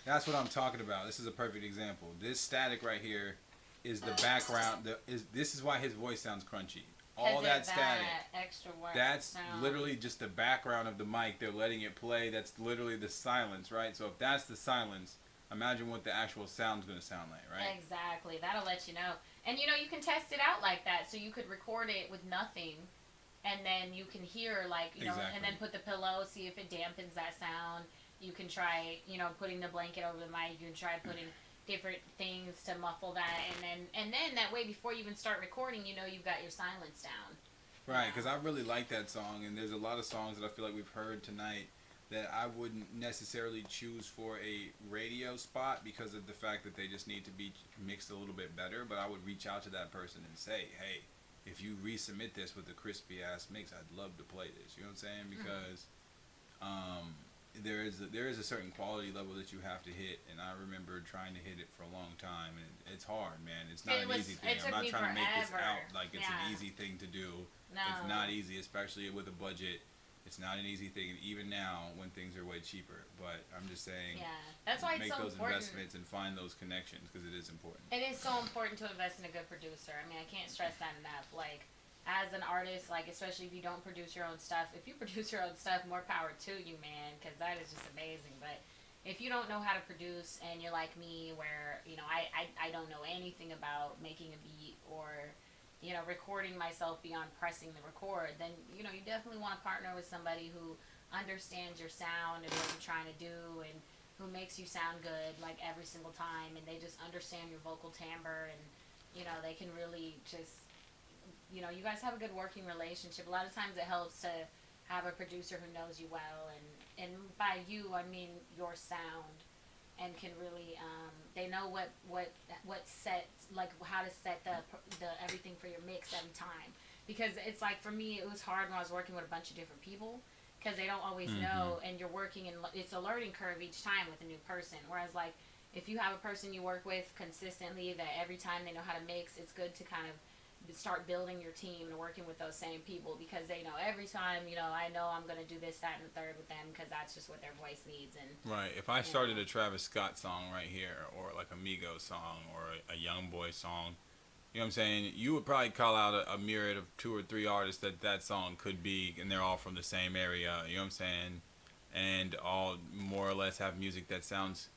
That's what I'm talking about. This is a perfect example. This static right here is the background. This is why his voice sounds crunchy. All 'Cause that of static. extra work. That's sound. literally just the background of the mic. They're letting it play. That's literally the silence, right? So if that's the silence, imagine what the actual sound's going to sound like, right? Exactly. That'll let you know. And you can test it out like that. So you could record it with nothing, and then you can hear Exactly. and then put the pillow, see if it dampens that sound. You can try, putting the blanket over the mic. You can try putting different things to muffle that, and then that way, before you even start recording, you've got your silence down. Right, because I really like that song, and there's a lot of songs that I feel like we've heard tonight that I wouldn't necessarily choose for a radio spot because of the fact that they just need to be mixed a little bit better, but I would reach out to that person and say, hey, if you resubmit this with a crispy ass mix, I'd love to play this. You know what I'm saying? Because there is a certain quality level that you have to hit, and I remember trying to hit it for a long time, and it's hard, man. It's not an easy thing. It took I'm not me trying to make this forever. out like it's Yeah. an easy thing to do. No. It's not easy, especially with a budget. It's not an easy thing, and even now when things are way cheaper. But I'm just saying, Yeah, that's why it's make so those important. investments and find those connections because it is important. It is so important to invest in a good producer. I mean, I can't stress that enough. Like, as an artist, especially if you don't produce your own stuff, if you produce your own stuff, more power to you, man, because that is just amazing. But if you don't know how to produce and you're like me, where, I don't know anything about making a beat or, recording myself beyond pressing the record, then you definitely want to partner with somebody who understands your sound and what you're trying to do, and who makes you sound good like every single time, and they just understand your vocal timbre, and they can really just you guys have a good working relationship. A lot of times it helps to have a producer who knows you well, and by you I mean your sound, and can really they know what set, like how to set the everything for your mix every time. Because it's like, for me, it was hard when I was working with a bunch of different people, because they don't always know, and you're working, and it's a learning curve each time with a new person. Whereas like if you have a person you work with consistently, that every time they know how to mix, it's good to kind of start building your team and working with those same people, because they know every time, I know I'm going to do this, that, and the third with them, because that's just what their voice needs. And Right. If I started a Travis Scott song right here, or like a Migos song, or a Young Boy song, you know what I'm saying, you would probably call out a myriad of 2 or 3 artists that song could be, and they're all from the same area, you know what I'm saying, and all more or less have music that sounds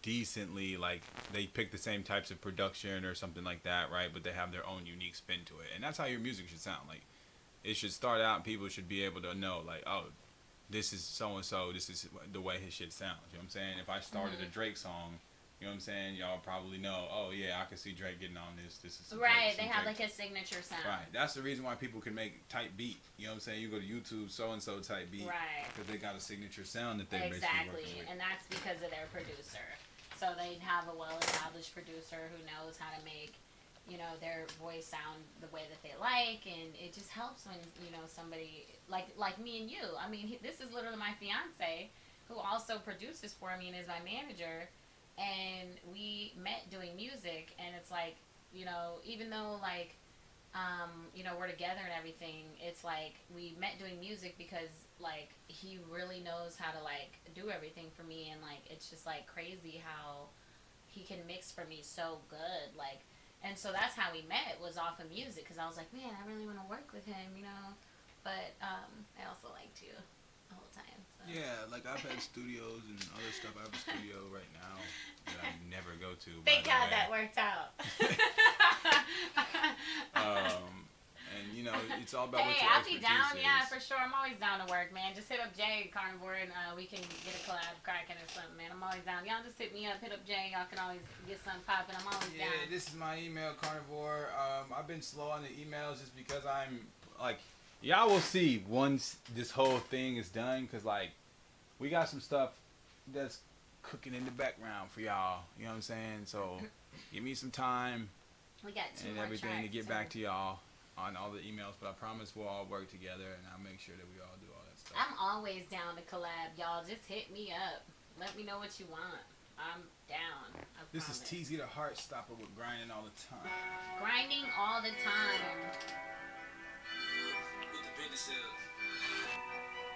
decently, like they pick the same types of production or something like that, right? But they have their own unique spin to it, and that's how your music should sound. Like, it should start out, and people should be able to know, like, oh, this is so and so, this is the way his shit sounds. You know what I'm saying? If I started a Drake song, you know what I'm saying, y'all probably know, oh yeah, I can see Drake getting on this. This is some right. Drake, They some have Drake. like a signature sound. Right. That's the reason why people can make type beat. You know what I'm saying? You go to YouTube, so and so type beat, Right. because they got a signature sound that they basically Exactly, working with. and that's because of their producer. So they have a well-established producer who knows how to make, their voice sound the way that they like, and it just helps when somebody like me and you. I mean, this is literally my fiance, who also produces for me and is my manager, and we met doing music, and it's like, even though like we're together and everything, it's like we met doing music because like he really knows how to like do everything for me, and like it's just like crazy how he can mix for me so good, like. And so that's how we met, was off of music, because I was like, man, I really want to work with him, but I also liked you the whole time, so. Yeah, like I've had studios and other stuff. I have a studio right now that I never go to. Thank by the God way. that worked out. And it's all about what Hey, your I'll be expertise down, is. yeah, for sure. I'm always down to work, man. Just hit up Jay Carnivore, and we can get a collab cracking or something, man. I'm always down. Y'all just hit me up, hit up Jay. Y'all can always get something popping. I'm always Yeah, down. this is my email, Carnivore. I've been slow on the emails just because I'm like, y'all will see once this whole thing is done, because like we got some stuff that's cooking in the background for y'all. You know what I'm saying? So give me some time We got 2 and more everything to tracks, get so. back to y'all on all the emails. But I promise we'll all work together, and I'll make sure that we all do all that stuff. I'm always down to collab, y'all. Just hit me up. Let me know what you want. I'm down. I This is promise. TZ the Heart Stopper with Grinding All the Time. Grinding all the time. With the business is,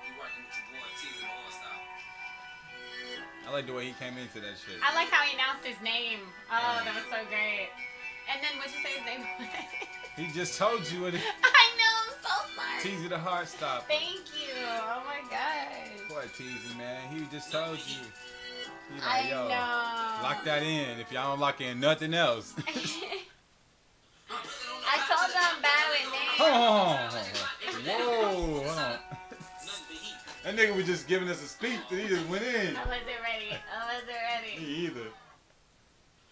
you working with your boy T with All Style. I like the way he came into that shit. I like how he announced his name. Oh, that was so great. And then what'd you say his name was? He just told you what it I know, I'm so sorry. TZ the Heart Stopper. Thank you. Oh my gosh. Boy, TZ, man. He just told you. He I like, yo, know. lock that in. If y'all don't lock in nothing else. I told you I'm bad with names. Hold on. Whoa, hold on. That nigga was just giving us a speech and he just went in. I wasn't ready. Me either.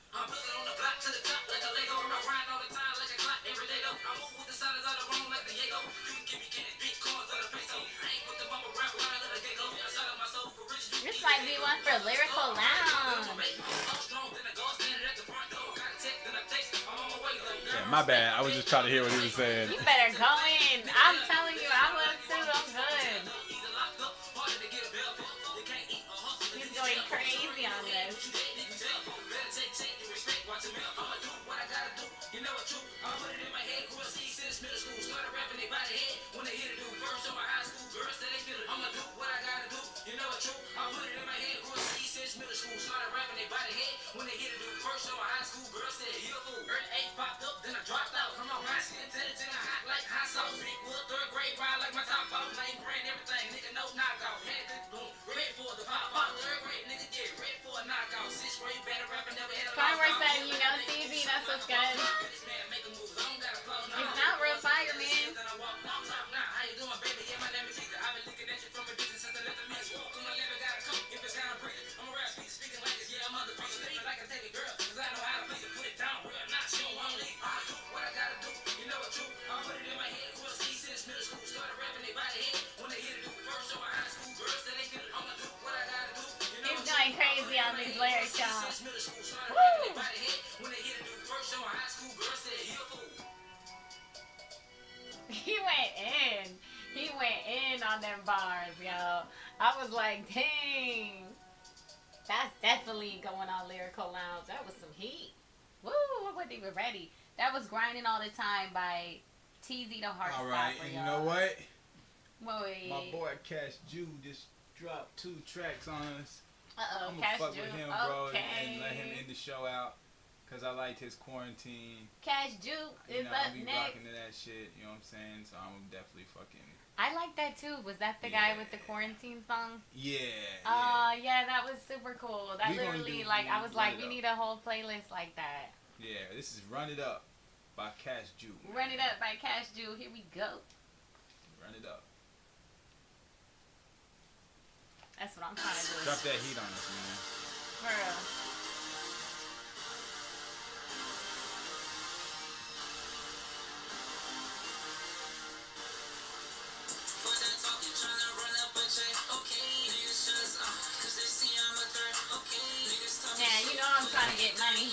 I'm building on the block to the top like a Lego. I grind all the time like a clock every day though. I move with the silence out of the room like Diego. You can give me cash, big coins out of peso. I ain't with the bubble rap line of the gecko. I sell my soul for rich. This might be one for Lyrical Lounge. Yeah, my bad. I was just trying to hear what he was saying. You better go in. I'm telling you, I was too. I'm good. He's going crazy on this. When they hit it, first on my high school girl said, "Here, fool." Earth 8 popped up, then I dropped out. Come on, my skin intelligent, I hot like hot sauce. Big wood, 3rd grade, ride like my top off. Name brand, everything, nigga, no knockout. Had good boom, ready for the pop off. 3rd grade, nigga, get ready for a knockout. 6th grade, better rapper, never had a Carver said, you know, TV, that's what's good. This man making moves, I don't got a close. He's on them bars, yo. I was like, dang. That's definitely going on Lyrical Lounge. That was some heat. Woo, I wasn't even ready. That was Grinding All the Time by TZ the Heartstopper, All right, and you know y'all. what? Boy. My boy Cash Jew just dropped 2 tracks on us. Uh-oh, I'm gonna Cash fuck Jew. with him, bro, Okay. and let him end the show out. Cause I liked his Quarantine. Cash Jew You is know, up I'll be next. rocking to that shit. You know what I'm saying? So I'm definitely fucking. I like that too. Was that the guy Yeah. with the quarantine song? Yeah. Yeah, that was super cool. That We gonna literally, do- like, I was run like, it we up. need a whole playlist like that. Yeah. This is Run It Up by Cash Jew. Run It Up by Cash Jew. Here we go. Run it up. That's what I'm trying to do. Drop that heat on us, man. For real. Yeah, you know I'm trying to get money.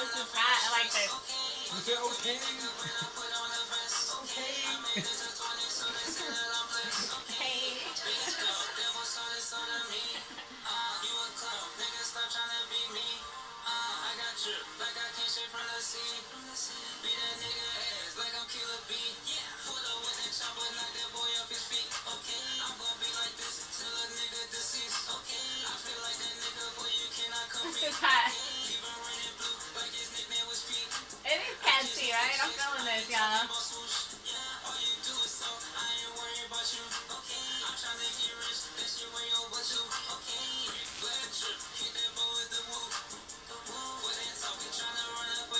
This is hot. I like this. You said okay. Hey. This is hot. It is catchy, right? I'm feeling this, y'all.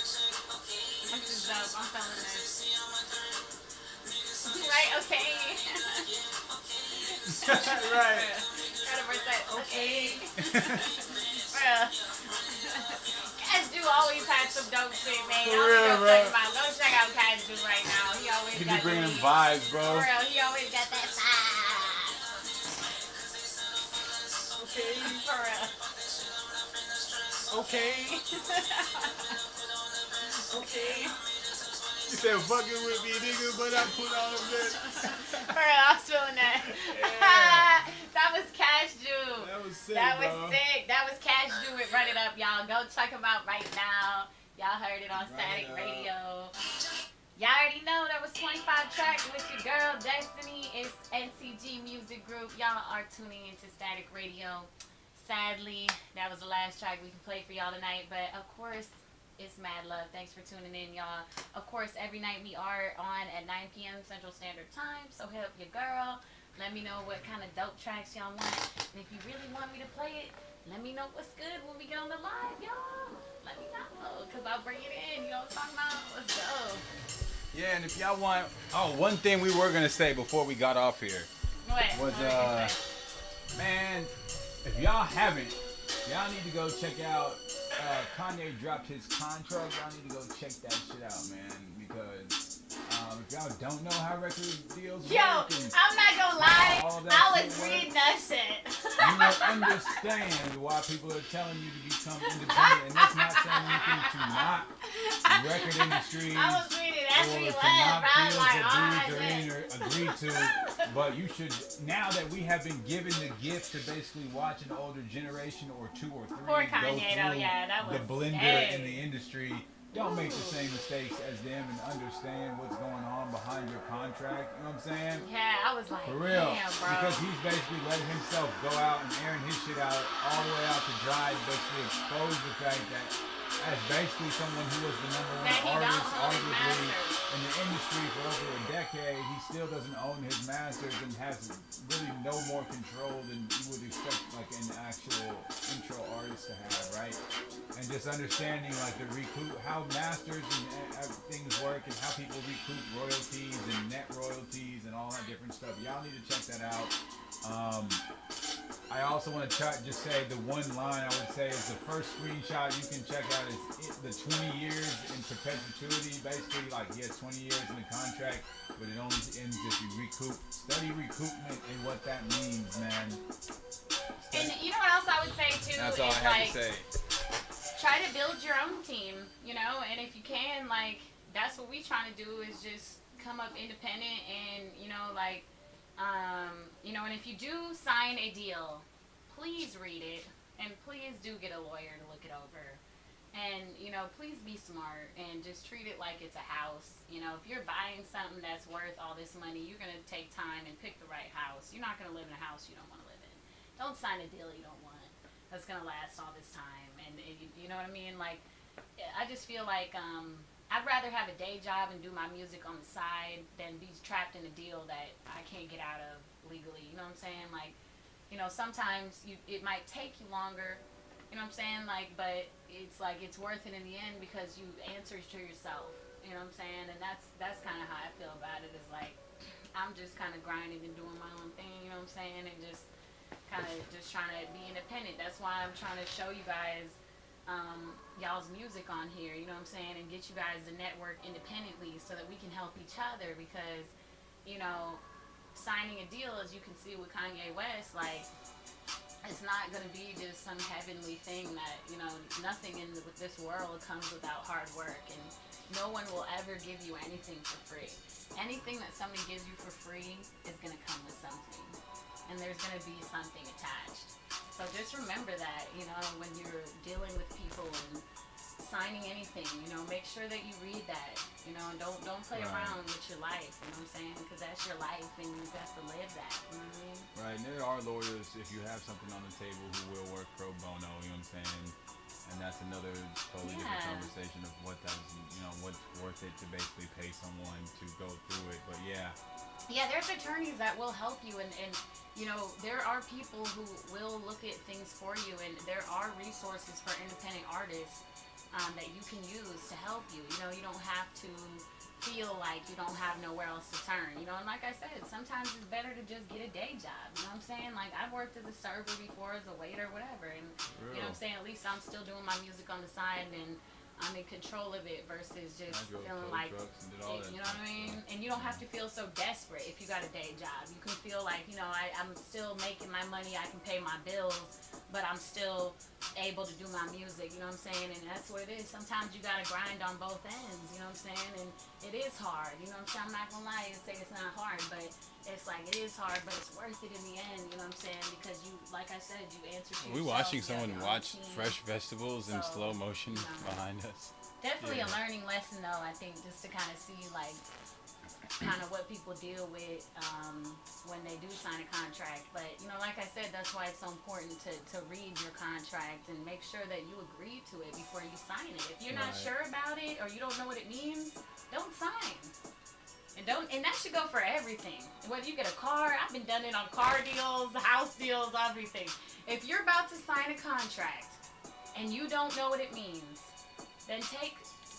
This is dope. I'm feeling this. Right? Okay. Right. Gotta that. Okay. Bruh. Cashew always had some dope shit, man. For Y'all real, go bro. check him out. Go check out Cashew right now. He always He be got bringing the them heat. vibes, For bro. real, he always got that vibe. Okay. For real. Okay. Okay. You said fucking with me, nigga, but I put on a bit. For real, I was feeling that. Yeah. That was Cashew. That was sick, That was bro. sick. That was Cashew with Run It Up, y'all. Go check him out right now. Y'all heard it on Run Static It Up. Radio. Y'all already know that was 25 tracks with your girl Destiny. It's NCG Music Group. Y'all are tuning into Static Radio. Sadly, that was the last track we can play for y'all tonight. But of course, it's mad love. Thanks for tuning in, y'all. Of course, every night we are on at 9 p.m. Central Standard Time. So hit up your girl. Let me know what kind of dope tracks y'all want. And if you really want me to play it, let me know what's good when we get on the live, y'all. Let me know, because I'll bring it in. You know what I'm talking about? Let's go. Yeah, and if y'all want, one thing we were gonna say before we got off here What? was, What were you say? man, if y'all haven't, y'all need to go check out. Kanye dropped his contract. Y'all need to go check that shit out, man, because if y'all don't know how record deals Yo, work, and I'm not gonna lie. all that I shit was work, reading that shit. you will understand why people are telling you to become independent, and that's not saying anything to knock record industry I was reading that or shit to last. knock I was deals like, that oh, dudes are in or agree to, but you should, now that we have been given the gift to basically watch an older generation or two or three Poor go Kanye, though, through yeah, that the was blender hey. in the industry, don't make the same mistakes as them and understand what's going on behind your contract. You know what I'm saying? Yeah, I was like, For real. damn, bro. Because he's basically letting himself go out and airing his shit out all the way out to dry, basically expose the fact that as basically someone who was the number one That he don't artist, hold his arguably, masters. in the industry for over a decade, he still doesn't own his masters and has really no more control than you would expect like an actual intro artist to have, right? And just understanding like the recoup, how masters and things work and how people recoup royalties and net royalties and all that different stuff. Y'all need to check that out. I also want to just say the one line I would say is the first screenshot you can check out is the 20 years in perpetuity. Basically, like, yes, 20 years in the contract, but it only ends if you recoup. Study recoupment and what that means, man. And you know what else I would say too That's all I is had like to say. try to build your own team, you know, and if you can, like, that's what we trying to do is just come up independent and, you know, like, you know, and if you do sign a deal, please read it and please do get a lawyer to look it over. And, you know, please be smart and just treat it like it's a house. You know, if you're buying something that's worth all this money, you're going to take time and pick the right house. You're not going to live in a house you don't want to live in. Don't sign a deal you don't want that's going to last all this time. And you know what I mean? Like, I just feel like I'd rather have a day job and do my music on the side than be trapped in a deal that I can't get out of legally. You know what I'm saying? Like, you know, sometimes it might take you longer. You know what I'm saying? Like, but it's like it's worth it in the end because you answer to yourself. You know what I'm saying? And that's kind of how I feel about it. Is like I'm just kind of grinding and doing my own thing. You know what I'm saying? And just kind of just trying to be independent. That's why I'm trying to show you guys y'all's music on here. You know what I'm saying? And get you guys to network independently so that we can help each other because, you know, signing a deal, as you can see with Kanye West, like, it's not going to be just some heavenly thing that, you know, nothing in this world comes without hard work, and no one will ever give you anything for free. Anything that somebody gives you for free is going to come with something, and there's going to be something attached. So just remember that, you know, when you're dealing with people and signing anything, you know, make sure that you read that, you know, and don't play Right. around with your life, you know what I'm saying, because that's your life and you have to live that, you know what I mean? Right, and there are lawyers if you have something on the table who will work pro bono, you know what I'm saying? And that's another totally different Yeah. conversation of what that's, you know, what's worth it to basically pay someone to go through it. But yeah, Yeah, there's attorneys that will help you, and you know, there are people who will look at things for you, and there are resources for independent artists that you can use to help you. You know, you don't have to feel like you don't have nowhere else to turn. You know, and like I said, sometimes it's better to just get a day job. You know what I'm saying? Like, I've worked as a server before, as a waiter, whatever, and you know what I'm saying? At least I'm still doing my music on the side, and I'm in control of it versus I just drove feeling tow like, trucks and did all that you know what I stuff, mean? so. And you don't have to feel so desperate if you got a day job. You can feel like, you know, I'm still making my money, I can pay my bills, but I'm still able to do my music, you know what I'm saying? And that's what it is. Sometimes you gotta grind on both ends, you know what I'm saying? And it is hard, you know what I'm saying? I'm not gonna lie and say it's not hard, but it's like it is hard, but it's worth it in the end, you know what I'm saying? Because you, like I said, you answer to Are we yourself, watching you have someone your own watch team. fresh vegetables in So, slow motion you know. behind us? Definitely Yeah. a learning lesson, though, I think, just to kind of see, like, kind of what people deal with when they do sign a contract. But, you know, like I said, that's why it's so important to read your contract and make sure that you agree to it before you sign it. If you're not Right. sure about it or you don't know what it means, don't sign. And that should go for everything. Whether you get a car, I've been done it on car deals, house deals, everything. If you're about to sign a contract and you don't know what it means, then take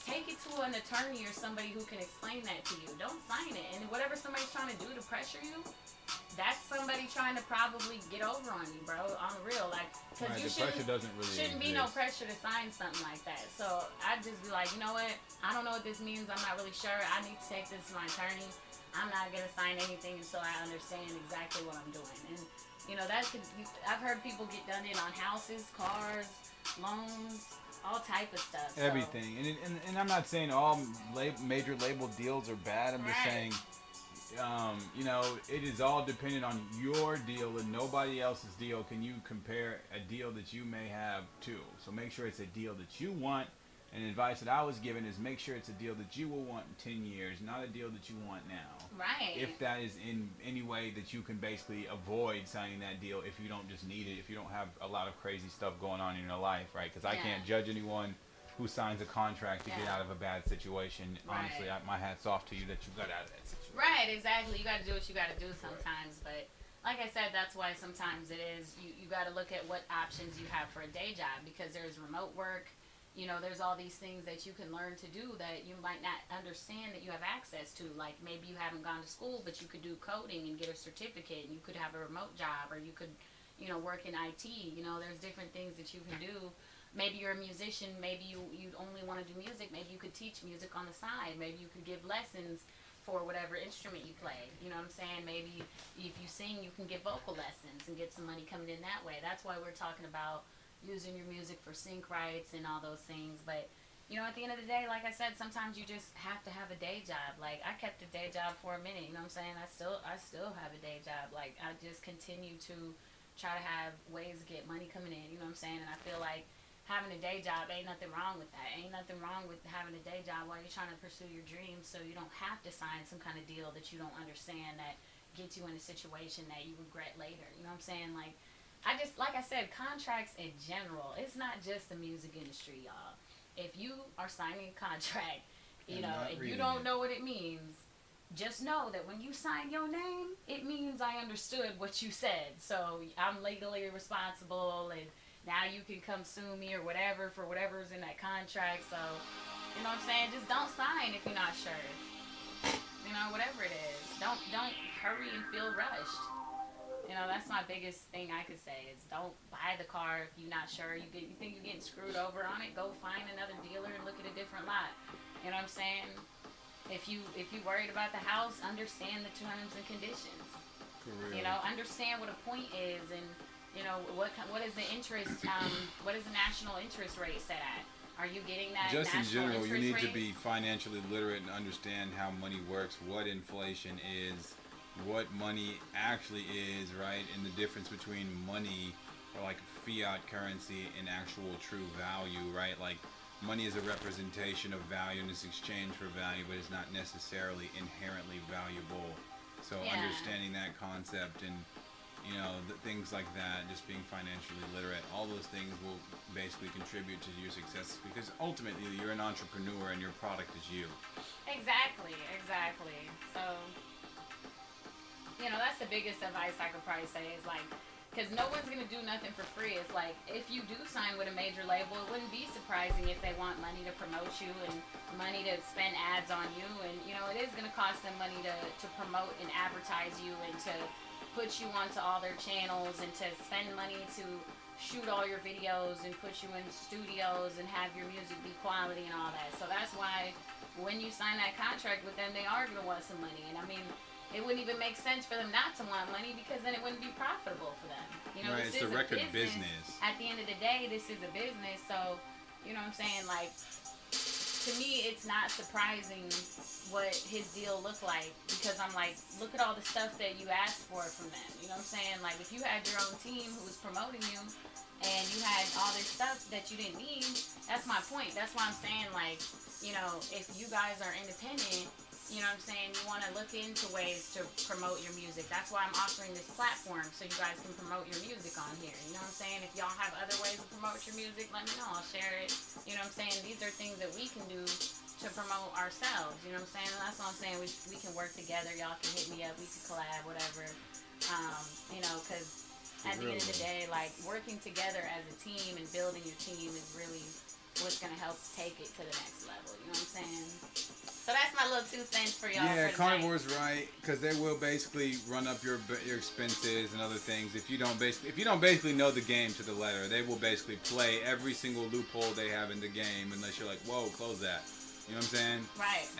it to an attorney or somebody who can explain that to you. Don't sign it. And whatever somebody's trying to do to pressure you, that's somebody trying to probably get over on you, bro, on the real. Like, because Right, you the pressure doesn't really shouldn't be no exist. pressure to sign something like that. So I'd just be like, you know what? I don't know what this means. I'm not really sure. I need to take this to my attorney. I'm not gonna sign anything until I understand exactly what I'm doing. And you know, I've heard people get done in on houses, cars, loans, all type of stuff. So, Everything, and I'm not saying all major label deals are bad. I'm just Right. saying, you know, it is all dependent on your deal and nobody else's deal. Can you compare a deal that you may have to? So make sure it's a deal that you want. And advice that I was given is make sure it's a deal that you will want in 10 years, not a deal that you want now. right. If that is in any way that you can basically avoid signing that deal if you don't just need it, if you don't have a lot of crazy stuff going on in your life, right? Because I Yeah. can't judge anyone who signs a contract to get Yeah. out of a bad situation. Right. Honestly, my hat's off to you that you got out of that situation. Right, exactly. You got to do what you got to do sometimes, but like I said, that's why sometimes it is you got to look at what options you have for a day job because there's remote work. You know, there's all these things that you can learn to do that you might not understand that you have access to. Like maybe you haven't gone to school, but you could do coding and get a certificate, and you could have a remote job, or you could, you know, work in IT. You know, there's different things that you can do. Maybe you're a musician. Maybe you only want to do music. Maybe you could teach music on the side. Maybe you could give lessons for whatever instrument you play. You know what I'm saying? Maybe if you sing, you can get vocal lessons and get some money coming in that way. That's why we're talking about using your music for sync rights and all those things. But you know, at the end of the day, like I said, sometimes you just have to have a day job. Like I kept a day job for a minute. You know what I'm saying? I still have a day job. Like I just continue to try to have ways to get money coming in. You know what I'm saying? And I feel like having a day job ain't nothing wrong with that. Ain't nothing wrong with having a day job while you're trying to pursue your dreams, so you don't have to sign some kind of deal that you don't understand that gets you in a situation that you regret later. You know what I'm saying? Like like I said, contracts in general, it's not just the music industry, y'all. If you are signing a contract, you know, and you don't know what it means, just know that when you sign your name, it means I understood what you said. So I'm legally responsible, and now you can come sue me or whatever for whatever's in that contract. So, you know what I'm saying? Just don't sign if you're not sure. You know, whatever it is. Don't hurry and feel rushed. You know, that's my biggest thing I could say is don't buy the car if you're not sure. You think you're getting screwed over on it, go find another dealer and look at a different lot. You know what I'm saying? If you worried about the house, understand the terms and conditions. For real. You know, understand what a point is, and you know what is the interest, what is the national interest rate set at? Are you getting that? Just in national general, you interest need to rate? be financially literate and understand how money works, what inflation is, what money actually is, right? And the difference between money or like fiat currency and actual true value, right? Like money is a representation of value and it's exchanged for value, but it's not necessarily inherently valuable. So Yeah. understanding that concept and you know, things like that, just being financially literate, all those things will basically contribute to your success because ultimately you're an entrepreneur and your product is you. Exactly. So, you know, that's the biggest advice I could probably say is like, because no one's going to do nothing for free. It's like, if you do sign with a major label, it wouldn't be surprising if they want money to promote you and money to spend ads on you. And, you know, it is going to cost them money to promote and advertise you and to put you onto all their channels and to spend money to shoot all your videos and put you in studios and have your music be quality and all that. So that's why when you sign that contract with them, they are going to want some money. And I mean, it wouldn't even make sense for them not to want money because then it wouldn't be profitable for them. You know, Right, this it's is a record business. business. At the end of the day, this is a business. So, you know what I'm saying? Like, to me, it's not surprising what his deal looked like because I'm like, look at all the stuff that you asked for from them. You know what I'm saying? Like, if you had your own team who was promoting you and you had all this stuff that you didn't need, that's my point. That's why I'm saying, like, you know, if you guys are independent, you know what I'm saying, you want to look into ways to promote your music. That's why I'm offering this platform so you guys can promote your music on here. You know what I'm saying? If y'all have other ways to promote your music, let me know. I'll share it. You know what I'm saying? These are things that we can do to promote ourselves. You know what I'm saying? And that's what I'm saying. We can work together. Y'all can hit me up. We can collab, whatever. You know, because at the end of the day, like, working together as a team and building your team is really what's going to help take it to the next level. You know what I'm saying? So that's my little 2 cents for y'all. Yeah, for tonight. Carnivore's right because they will basically run up your expenses and other things if you don't basically know the game to the letter. They will basically play every single loophole they have in the game unless you're like, whoa, close that. You know what I'm saying? Right. And